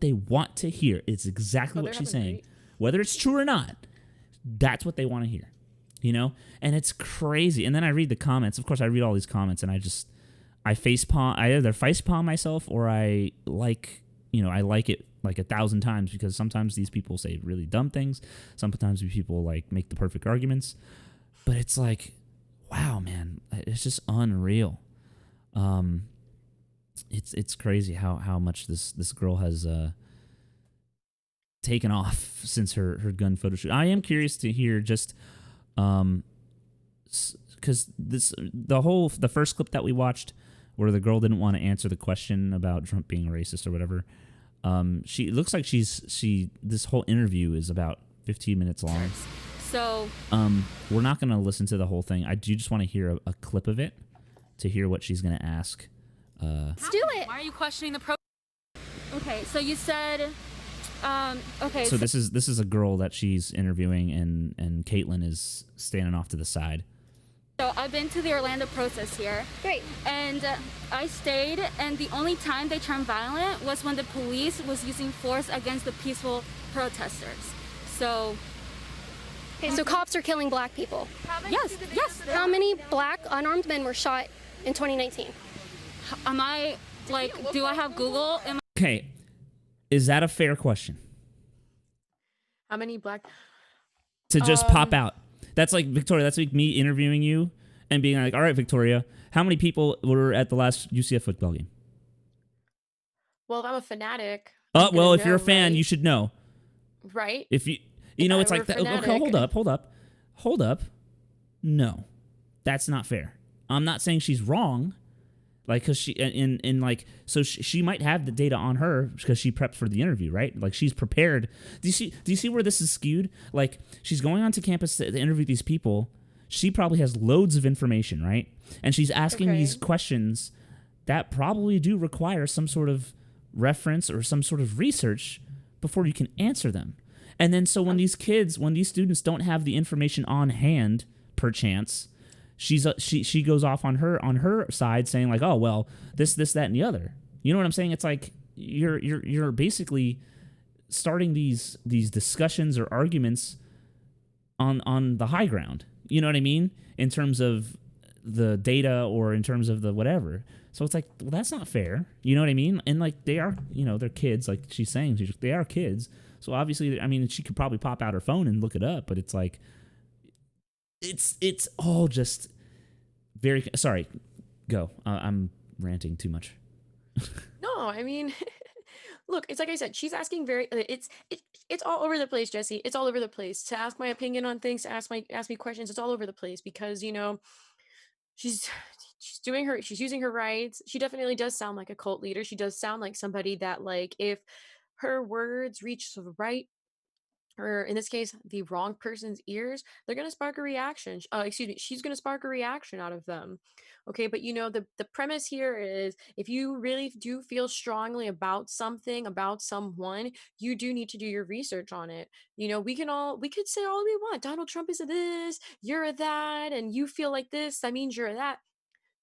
they want to hear. It's exactly what she's saying. Whether it's true or not, that's what they want to hear. You know? And it's crazy. And then I read the comments. Of course, I read all these comments, and I either facepalm myself, or I like it like 1,000 times, because sometimes these people say really dumb things. Sometimes people, like, make the perfect arguments. But it's like, wow, man, it's just unreal. It's crazy how much this girl has taken off since her gun photo shoot. I am curious to hear just because the first clip that we watched, where the girl didn't want to answer the question about Trump being racist or whatever. It looks like this whole interview is about 15 minutes long. So we're not going to listen to the whole thing. I do just want to hear a clip of it to hear what she's going to ask. let's do it. Why are you questioning the pro? Okay, so you said, okay. So this is a girl that she's interviewing, and Caitlin is standing off to the side. So I've been to the Orlando protest here. Great. And I stayed, and the only time they turned violent was when the police was using force against the peaceful protesters. So... Okay, so cops are killing black people. Yes. How many black unarmed men were shot in 2019? Am I, like, do I have Google? Okay, is that a fair question? How many black... To just pop out. That's like, Victoria, that's like me interviewing you and being like, all right, Victoria, how many people were at the last UCF football game? Well, if I'm a fanatic... Well, if you're a know, fan, right? you should know. Right? If you If know, I it's were like, a okay, fanatic. hold up. No, that's not fair. I'm not saying she's wrong. Like, cause she, so she might have the data on her because she prepped for the interview, right? Like, she's prepared. Do you see where this is skewed? Like, she's going onto campus to interview these people. she probably has loads of information, right? And she's asking these questions that probably do require some sort of reference or some sort of research before you can answer them. And then so when these students don't have the information on hand, perchance, she goes off on her side saying like, oh well, this, that, and the other. You know what I'm saying? It's like you're basically starting these discussions or arguments on the high ground. You know what I mean? In terms of the data or in terms of the whatever. So it's like, well, that's not fair. You know what I mean? And like they are, they're kids. Like she's saying, they are kids. So obviously, I mean, she could probably pop out her phone and look it up. But it's like, it's all just very. Sorry, go. I'm ranting too much. No, I mean, look, it's like I said, she's asking it's all over the place, Jesse. It's all over the place. To ask my opinion on things, to ask me questions, it's all over the place because, she's using her rights. She definitely does sound like a cult leader. She does sound like somebody that, like, if her words reach the right, or in this case, the wrong person's ears, they're going to spark a reaction. She's going to spark a reaction out of them. Okay, but the premise here is if you really do feel strongly about something, about someone, you do need to do your research on it. We could say all we want. Donald Trump is a this, you're a that, and you feel like this, that means you're a that.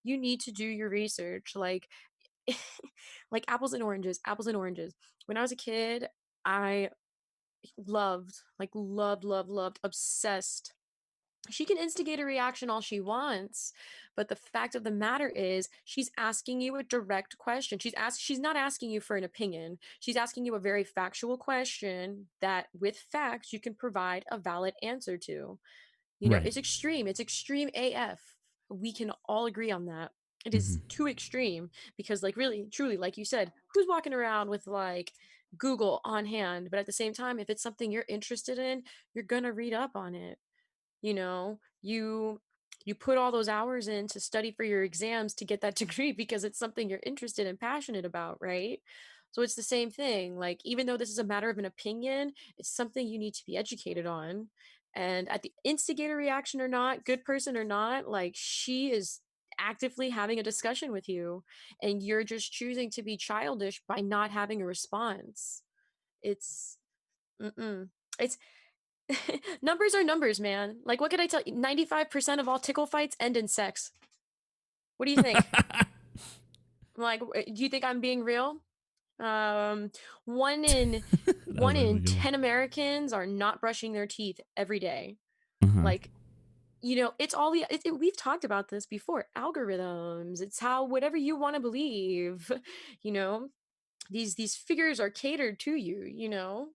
You need to do your research. Like, like apples and oranges. When I was a kid, I loved, obsessed. She can instigate a reaction all she wants, but the fact of the matter is she's asking you a direct question. She's not asking you for an opinion. She's asking you a very factual question that with facts you can provide a valid answer to. Right. It's extreme. It's extreme AF. We can all agree on that. It is too extreme because, like, really, truly, like you said, who's walking around with like Google on hand? But at the same time, if it's something you're interested in, you're gonna read up on it. You put all those hours in to study for your exams to get that degree because it's something you're interested and passionate about, right? So it's the same thing. Like, even though this is a matter of an opinion, it's something you need to be educated on. And at the instigator reaction or not, good person or not, like, she is actively having a discussion with you and you're just choosing to be childish by not having a response. It's it's numbers are numbers, man. Like, what could I tell you? 95% of all tickle fights end in sex. What do you think? Like, do you think I'm being real? One in 10 Americans are not brushing their teeth every day. Like, it's all we've talked about this before. Algorithms. It's how whatever you want to believe. These figures are catered to you.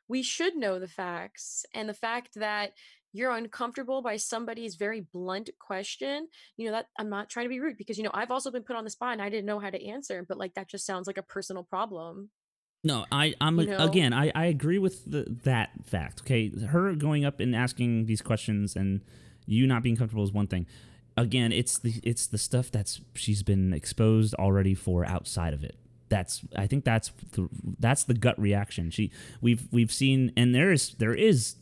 We should know the facts, and the fact that you're uncomfortable by somebody's very blunt question, that I'm not trying to be rude because I've also been put on the spot and I didn't know how to answer, but like that just sounds like a personal problem. No, again, I agree with that fact. Okay, her going up and asking these questions and you not being comfortable is one thing. Again, it's the stuff she's been exposed already for outside of it. I think that's the gut reaction. We've seen, and there is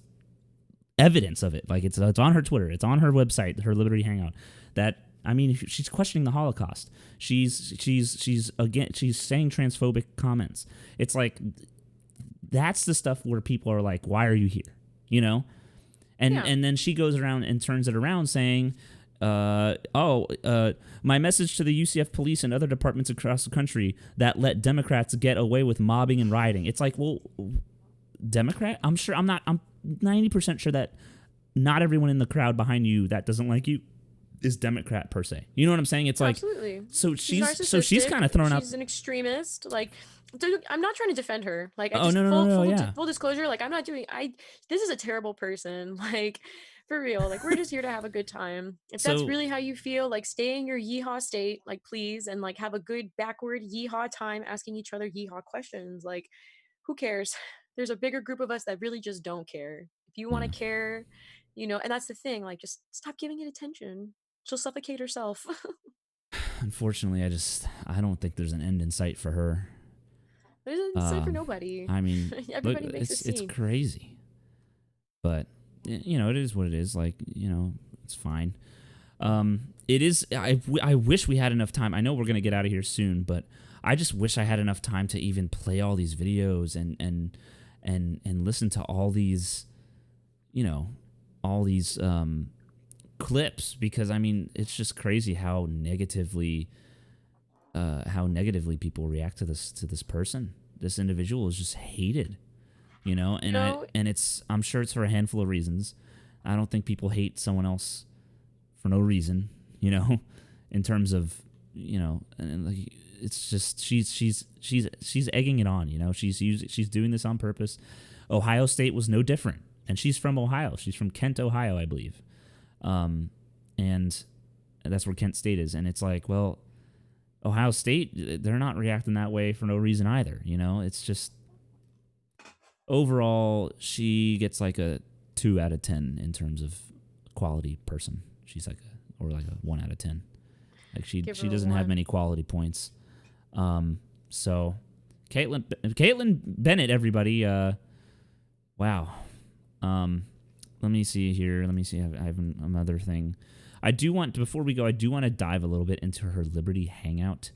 evidence of it. Like it's on her Twitter, it's on her website, her Liberty Hangout. That, I mean, she's questioning the Holocaust. She's saying transphobic comments. It's like that's the stuff where people are like, "Why are you here?" And then she goes around and turns it around saying, my message to the UCF police and other departments across the country that let Democrats get away with mobbing and rioting. It's like, well, Democrat? I'm 90% sure that not everyone in the crowd behind you that doesn't like you is Democrat per se. You know what I'm saying? It's like, absolutely. So she's kind of thrown up. She's an extremist. Like, I'm not trying to defend her. Like, full disclosure. Like, I'm not doing. This is a terrible person. Like, for real. Like, we're just here to have a good time. If that's really how you feel, like, stay in your yeehaw state, like, please, and like have a good backward yeehaw time asking each other yeehaw questions. Like, who cares? There's a bigger group of us that really just don't care. If you want to care, and that's the thing. Like, just stop giving it attention. She'll suffocate herself. Unfortunately, I don't think there's an end in sight for her. There's an end in sight for nobody. I mean, everybody makes a scene. It's crazy. But, it is what it is. Like, It's fine. It is. I wish we had enough time. I know we're gonna get out of here soon, but I just wish I had enough time to even play all these videos and listen to all these, all these clips, because I mean it's just crazy how negatively people react to this person. This individual is just hated, and I'm sure it's for a handful of reasons. I don't think people hate someone else for no reason, in terms of, and like, it's just she's egging it on, she's doing this on purpose. Ohio State was no different, and she's from Ohio. She's from Kent, Ohio, I believe, and that's where Kent State is. And it's like, well, Ohio State, they're not reacting that way for no reason either. It's just overall she gets like a 2 out of 10 in terms of quality person. She's like a 1 out of 10. Like she doesn't have many quality points. So Caitlin Bennett, everybody. Wow. Let me see here. Let me see. I have another thing. Before we go, I do want to dive a little bit into her Liberty Hangout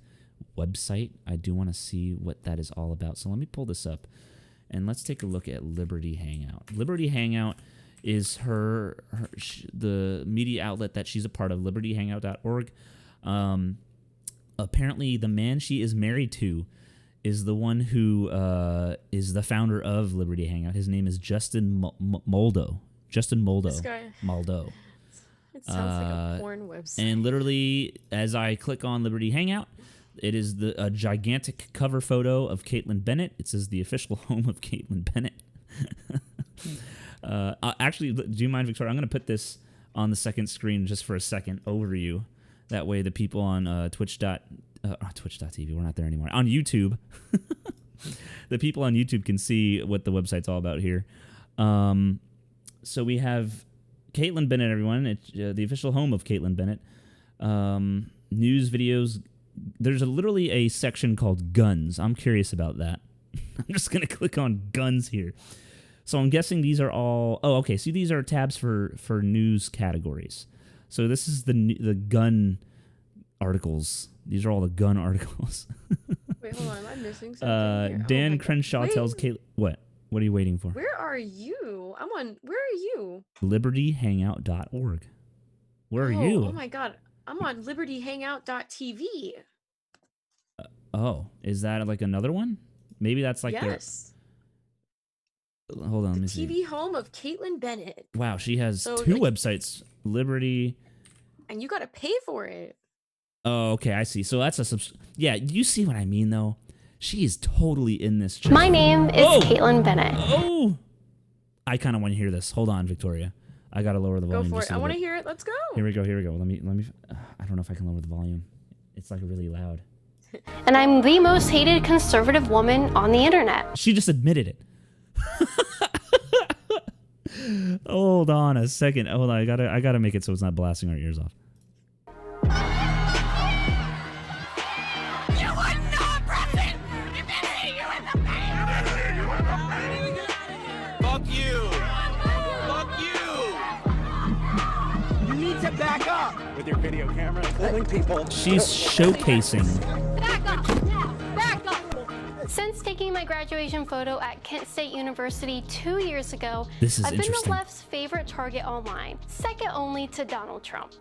website. I do want to see what that is all about. So let me pull this up and let's take a look at Liberty Hangout. Liberty Hangout is the media outlet that she's a part of, libertyhangout.org. Apparently the man she is married to is the one who is the founder of Liberty Hangout. His name is Justin Moldo. Justin Moldo. This guy. Moldo. It sounds like a porn website. And literally, as I click on Liberty Hangout, it is a gigantic cover photo of Caitlin Bennett. It says the official home of Caitlin Bennett. Actually, do you mind, Victoria? I'm going to put this on the second screen just for a second over you. That way the people on Twitch.tv, we're not there anymore, on YouTube, the people on YouTube can see what the website's all about here. So we have Caitlin Bennett, everyone. It's the official home of Caitlin Bennett. News, videos. There's literally a section called guns. I'm curious about that. I'm just going to click on guns here. So I'm guessing these are all... Oh, okay. See, these are tabs for news categories. So this is the gun articles. These are all the gun articles. Wait, hold on. Am I missing something here? Dan Crenshaw tells Caitlin... What? What are you waiting for? Where are you? Where are you? libertyhangout.org. Where are you? Oh my god. I'm on libertyhangout.tv. Is that like another one? Maybe that's like yes. Hold on, let me TV see. home of Caitlin Bennett. Wow, she has two websites. Liberty. And you got to pay for it. Oh, okay, I see. So that's yeah, you see what I mean though? She is totally in this chat. My name is Caitlin Bennett. Oh! I kind of want to hear this. Hold on, Victoria. I got to lower the volume. Go for it. I want to hear it. Let's go. Here we go. Let me I don't know if I can lower the volume. It's like really loud. And I'm the most hated conservative woman on the internet. She just admitted it. Hold on a second. Hold on. I gotta make it so it's not blasting our ears off. You are not present. You can hear you in the Fuck you. Fuck you. You need to back up with your video camera, filming people. She's showcasing. Back up. Back up. Since taking my graduation photo at Kent State University 2 years ago, I've been the left's favorite target online, second only to Donald Trump.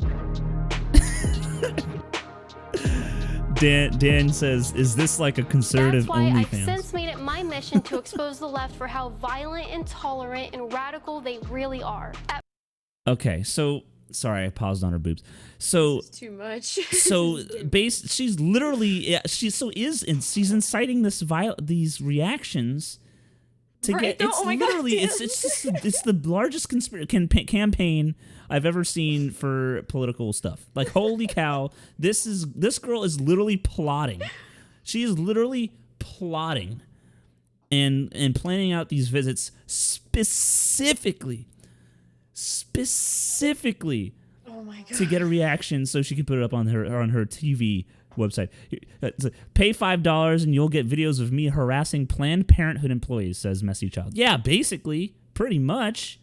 Dan says, is this like a conservative OnlyFans? That's why I've since made it my mission to expose the left for how violent, intolerant, and radical they really are. Okay, so... Sorry, I paused on her boobs. So this is too much. So she's literally she's inciting these reactions to get. It's literally it's the largest campaign I've ever seen for political stuff. Like, holy cow, this girl is literally plotting. She is literally plotting and planning out these visits specifically oh my God. to get a reaction so she can put it up on her TV website. Pay $5 and you'll get videos of me harassing Planned Parenthood employees, says Messy Child. Yeah, basically, pretty much.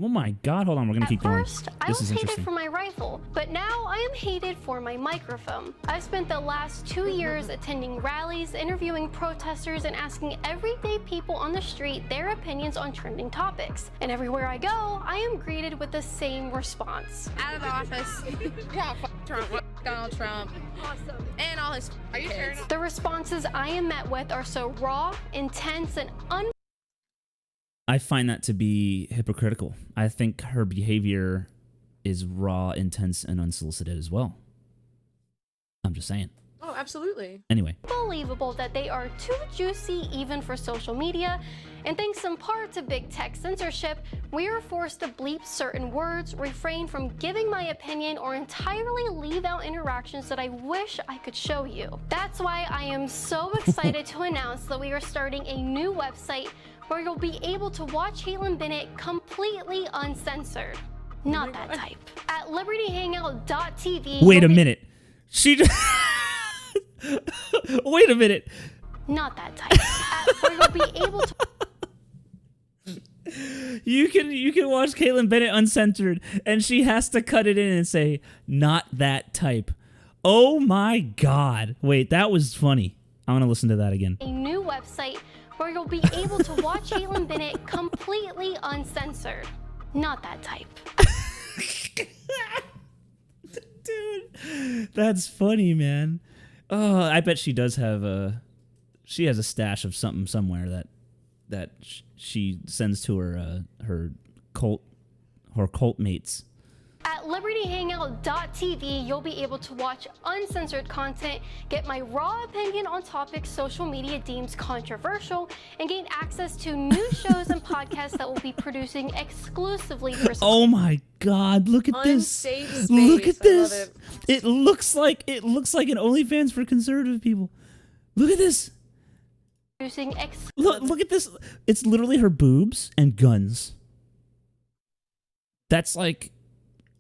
Oh my God! Hold on, we're gonna keep going. First, I This was is hated interesting. for my rifle, but now I am hated for my microphone. I've spent the last 2 years attending rallies, interviewing protesters, and asking everyday people on the street their opinions on trending topics. And everywhere I go, I am greeted with the same response. Out of the office. Yeah, Trump. Donald Trump. Awesome. And all his Are you kids. Sure? The responses I am met with are so raw, intense, and I find that to be hypocritical. I think her behavior is raw, intense, and unsolicited as well. I'm just saying. Oh, absolutely. Anyway. Unbelievable that they are too juicy even for social media, and thanks in part to big tech censorship, we are forced to bleep certain words, refrain from giving my opinion, or entirely leave out interactions that I wish I could show you. That's why I am so excited to announce that we are starting a new website where you'll be able to watch Caitlin Bennett completely uncensored. Not that type. At libertyhangout.tv. Wait a minute. She just... Wait a minute. Not that type. Where you'll be able to... You can watch Caitlin Bennett uncensored, and she has to cut it in and say, not that type. Oh my God. Wait, that was funny. I want to listen to that again. A new website where you'll be able to watch Caitlin Bennett completely uncensored. Not that type. Dude, that's funny, man. Oh, I bet she does have she has a stash of something somewhere that she sends to her cult mates. At libertyhangout.tv, you'll be able to watch uncensored content, get my raw opinion on topics social media deems controversial, and gain access to new shows and podcasts that will be producing exclusively for... Oh my God, look at this. Look at this. It looks like an OnlyFans for conservative people. Look at this. Look at this. It's literally her boobs and guns. That's like...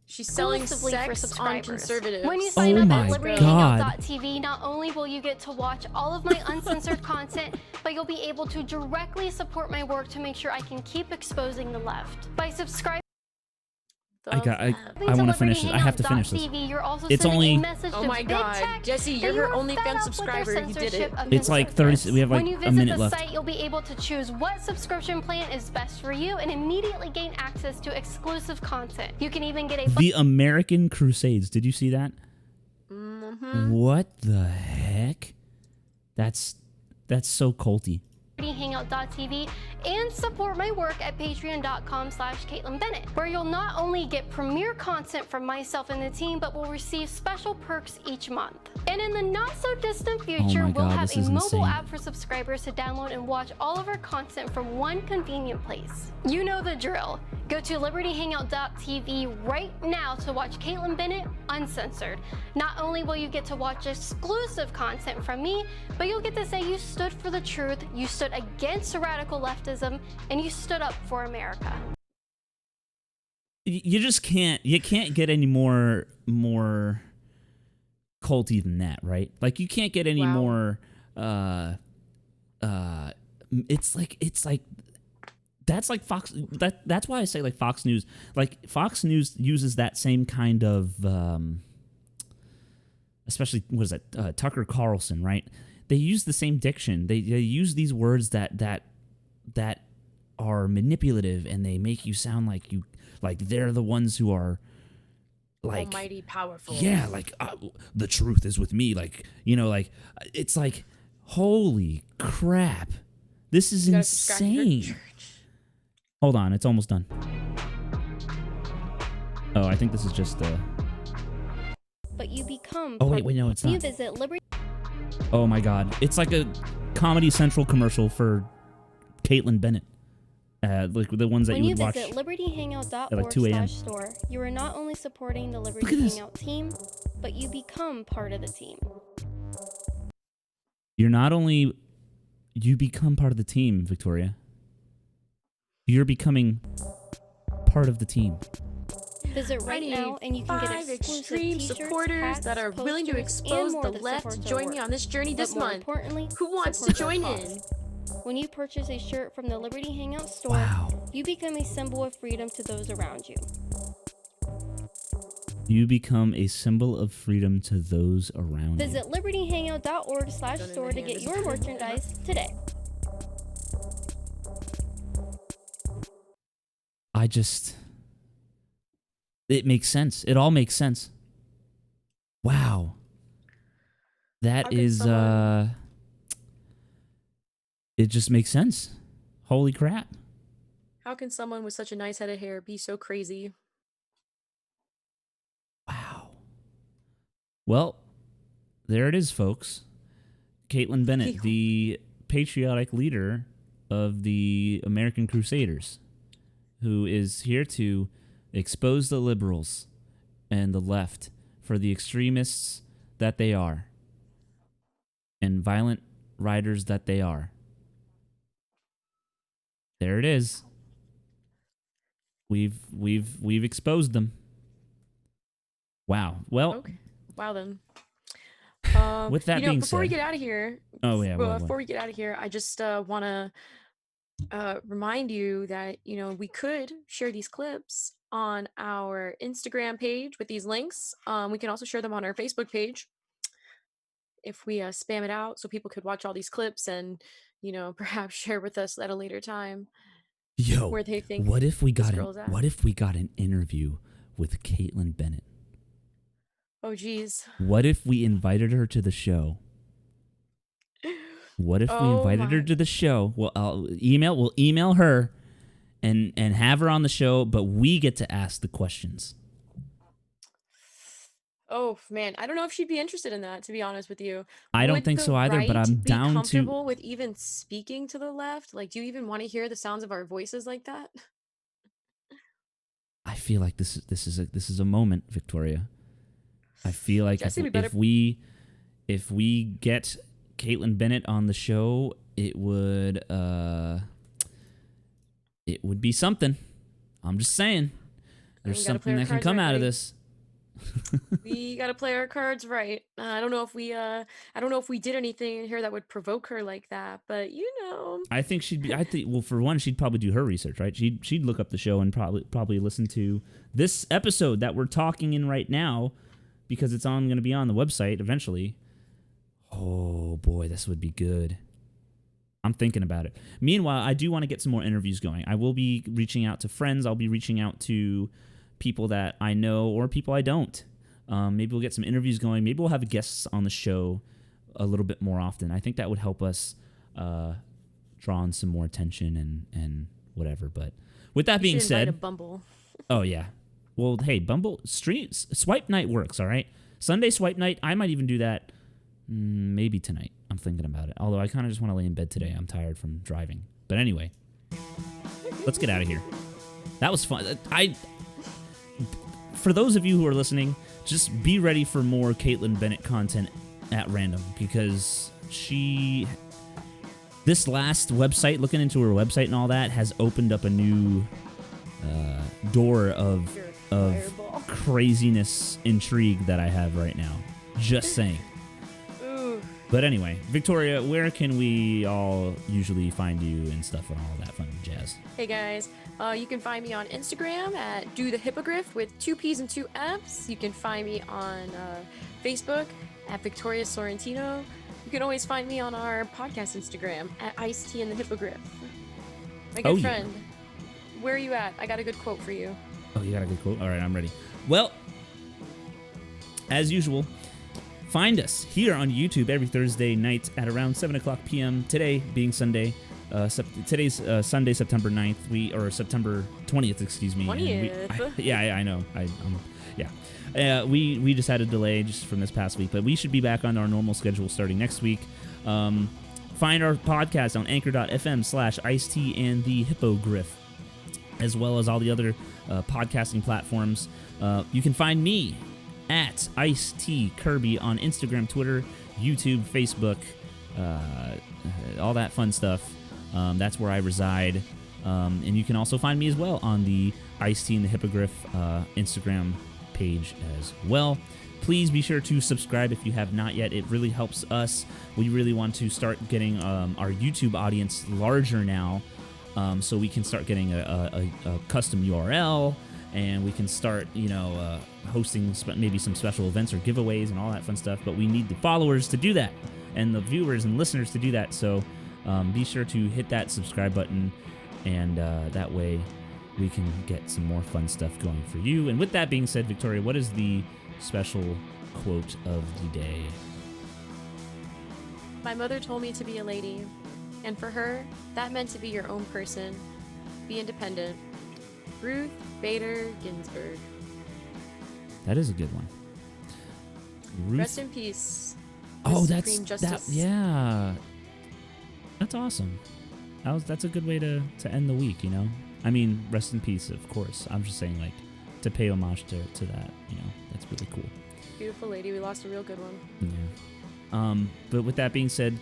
She's selling sex on conservatives. When you sign up at libertyhangout.tv, not only will you get to watch all of my uncensored content, but you'll be able to directly support my work to make sure I can keep exposing the left. By subscribing... I want to finish it. I have to finish this. It's only... Oh my God, Jesse, you're her OnlyFans subscriber. You did it. It's like 30. We have like a minute left. When you visit the site, you'll be able to choose what subscription plan is best for you and immediately gain access to exclusive content. You can even get a... The American Crusades. Did you see that? Mm-hmm. What the heck? That's so culty. Hangout.tv and support my work at patreon.com/Caitlin Bennett, where you'll not only get premiere content from myself and the team, but will receive special perks each month. And in the not so distant future, we'll have a mobile app for subscribers to download and watch all of our content from one convenient place. You know the drill. Go to libertyhangout.tv right now to watch Caitlin Bennett uncensored. Not only will you get to watch exclusive content from me, but you'll get to say you stood for the truth, you stood against radical leftism, and you stood up for America. You just can't get any more culty than that, right? Like you can't get any more it's like that's like Fox. That's why I say like Fox News. Like Fox News uses that same kind of, especially what is that? Tucker Carlson, right? They use the same diction. They use these words that are manipulative, and they make you sound like they're the ones who are like almighty powerful. Yeah, like the truth is with me. Like it's like holy crap, this is insane. Hold on, it's almost done. Oh, I think this is just But you become... Oh, wait, no, it's not. You visit Liberty... Oh, my God. It's like a Comedy Central commercial for Caitlin Bennett. Like the ones that you would watch at libertyhangout.org at like 2 a.m. /store, you are not only supporting the Liberty Hangout team, but you become part of the team. You become part of the team, Victoria. You're becoming part of the team. Visit right now and you can get extreme supporters that are willing to expose the left to join me on this journey this month. Who wants to join in? When you purchase a shirt from the Liberty Hangout store, Wow. you become a symbol of freedom to those around you. You become a symbol of freedom to those around you. Visit libertyhangout.org/store to get your merchandise today. It makes sense. It all makes sense. Wow. That is, it just makes sense. Holy crap. How can someone with such a nice head of hair be so crazy? Wow. Well, there it is, folks. Caitlin Bennett, the patriotic leader of the American Crusaders, who is here to expose the liberals and the left for the extremists that they are and violent riders that they are. There it is. We've exposed them. Wow. Well, Okay. Wow then. with that being before said, we get out of here, before we get out of here, I just want to remind you that we could share these clips on our Instagram page with these links. We can also share them on our Facebook page if we spam it out, so people could watch all these clips and perhaps share with us at a later time. Yo, where they think what if we got what if we got an interview with Caitlin Bennett? Oh geez. What if we invited her to the show? What if we invited her to the show? Well, we'll email her and have her on the show, but we get to ask the questions. Oh man, I don't know if she'd be interested in that, to be honest with you. I don't think so either, but I'm down be to comfortable with even speaking to the left. Like, do you even want to hear the sounds of our voices like that? I feel like this is a moment, Victoria. I feel like Jesse, if we get Caitlin Bennett on the show, it would be something. I'm just saying. There's something that can come out of this. We gotta play our cards right. I don't know if we did anything in here that would provoke her like that, but I think well, for one, she'd probably do her research, right? She'd look up the show and probably listen to this episode that we're talking in right now, because it's going to be on the website eventually. Oh boy, this would be good. I'm thinking about it. Meanwhile, I do want to get some more interviews going. I will be reaching out to friends. I'll be reaching out to people that I know or people I don't. Maybe we'll get some interviews going. Maybe we'll have guests on the show a little bit more often. I think that would help us draw in some more attention and whatever. But with that being said, invite a Bumble. Oh yeah. Well, hey, Bumble swipe night works. All right, Sunday swipe night. I might even do that. Maybe tonight. I'm thinking about it. Although I kind of just want to lay in bed today. I'm tired from driving. But anyway, let's get out of here. That was fun. For those of you who are listening, just be ready for more Caitlin Bennett content at random, because this last website, looking into her website and all that, has opened up a new door of craziness, intrigue that I have right now. Just saying. But anyway, Victoria, where can we all usually find you and stuff and all that fun jazz? Hey guys, you can find me on Instagram at Do the Hippogriff with 2 P's and 2 F's. You can find me on Facebook at Victoria Sorrentino. You can always find me on our podcast Instagram at IceT and the Hippogriff. My good friend, where are you at? I got a good quote for you. Oh, you got a good quote? All right, I'm ready. Well, as usual, find us here on YouTube every Thursday night at around 7 o'clock p.m. Today being Sunday. Today's Sunday, September 9th. Or September 20th, excuse me. 20th. I know. We just had a delay just from this past week, but we should be back on our normal schedule starting next week. Find our podcast on anchor.fm/IceT and the Hippogriff, as well as all the other podcasting platforms. You can find me at IceT Kirby on Instagram, Twitter, YouTube, Facebook, all that fun stuff. That's where I reside. And you can also find me as well on the IceT and the Hippogriff Instagram page as well. please be sure to subscribe if you have not yet. It really helps us. We really want to start getting our YouTube audience larger now, so we can start getting a custom URL, and we can start, hosting maybe some special events or giveaways and all that fun stuff. But we need the followers to do that, and the viewers and listeners to do that. So be sure to hit that subscribe button, and that way we can get some more fun stuff going for you. And with that being said, Victoria, what is the special quote of the day? My mother told me to be a lady, and for her, that meant to be your own person. Be independent. Ruth Bader Ginsburg. That is a good one. Rest in peace. Oh, Justice. Yeah. That's awesome. That's a good way to end the week, I mean, rest in peace, of course. I'm just saying, like, to pay homage to that, that's really cool. Beautiful lady. We lost a real good one. Yeah. But with that being said,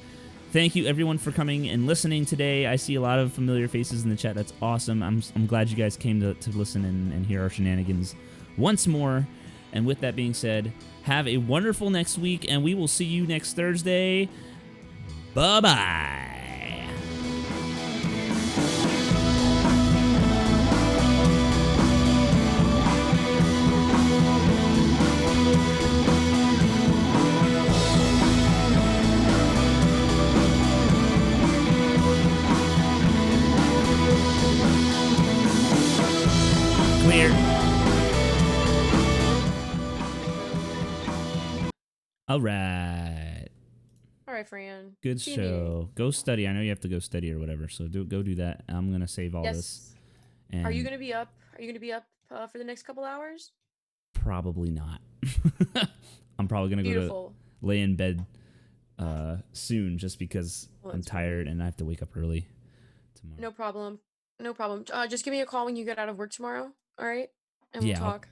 thank you everyone for coming and listening today. I see a lot of familiar faces in the chat. That's awesome. I'm glad you guys came to listen and hear our shenanigans once more. And with that being said, have a wonderful next week, and we will see you next Thursday. Bye-bye. Clear. All right. All right, Fran. Good See you show. Go study. I know you have to go study or whatever, so go do that. I'm gonna save all Yes. this. And Are you gonna be up? Are you gonna be up for the next couple hours? Probably not. I'm probably gonna Beautiful. go to lay in bed soon, just because Well, I'm that's tired and I have to wake up early tomorrow. No problem. No problem. Just give me a call when you get out of work tomorrow. All right, and we'll Yeah, talk.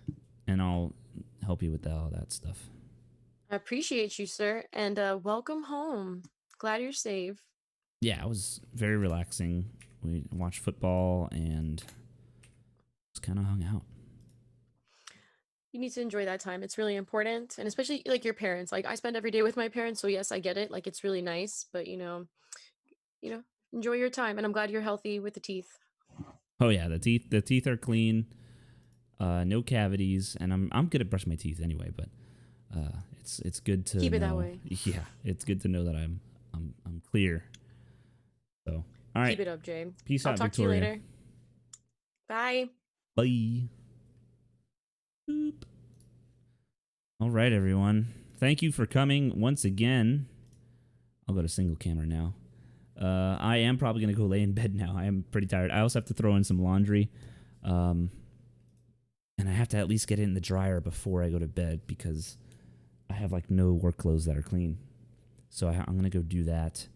And I'll help you with all that stuff. I appreciate you, sir, and welcome home. Glad you're safe. Yeah, it was very relaxing. We watched football and just kind of hung out. You need to enjoy that time. It's really important, and especially like your parents. Like I spend every day with my parents, so yes, I get it. Like it's really nice, but enjoy your time. And I'm glad you're healthy with the teeth. Oh yeah, the teeth are clean, no cavities, and I'm good at brushing my teeth anyway. But it's good to Keep it that know- way. Yeah, it's good to know that I'm clear. So all right, Keep it up, Jay. peace I'll out, talk Victoria. to you later. Bye. Bye. Boop. All right, everyone. Thank you for coming once again. I'll go to single camera now. I am probably going to go lay in bed now. I am pretty tired. I also have to throw in some laundry. And I have to at least get it in the dryer before I go to bed because I have like no work clothes that are clean. So I'm going to go do that.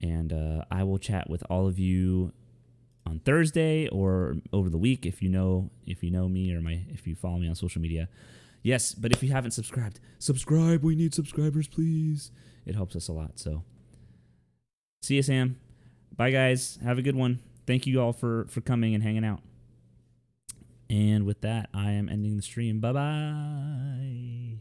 And I will chat with all of you on Thursday or over the week if you know me or if you follow me on social media. Yes, but if you haven't subscribed, subscribe. We need subscribers, please. It helps us a lot. So see you, Sam. Bye, guys. Have a good one. Thank you all for coming and hanging out. And with that, I am ending the stream. Bye-bye.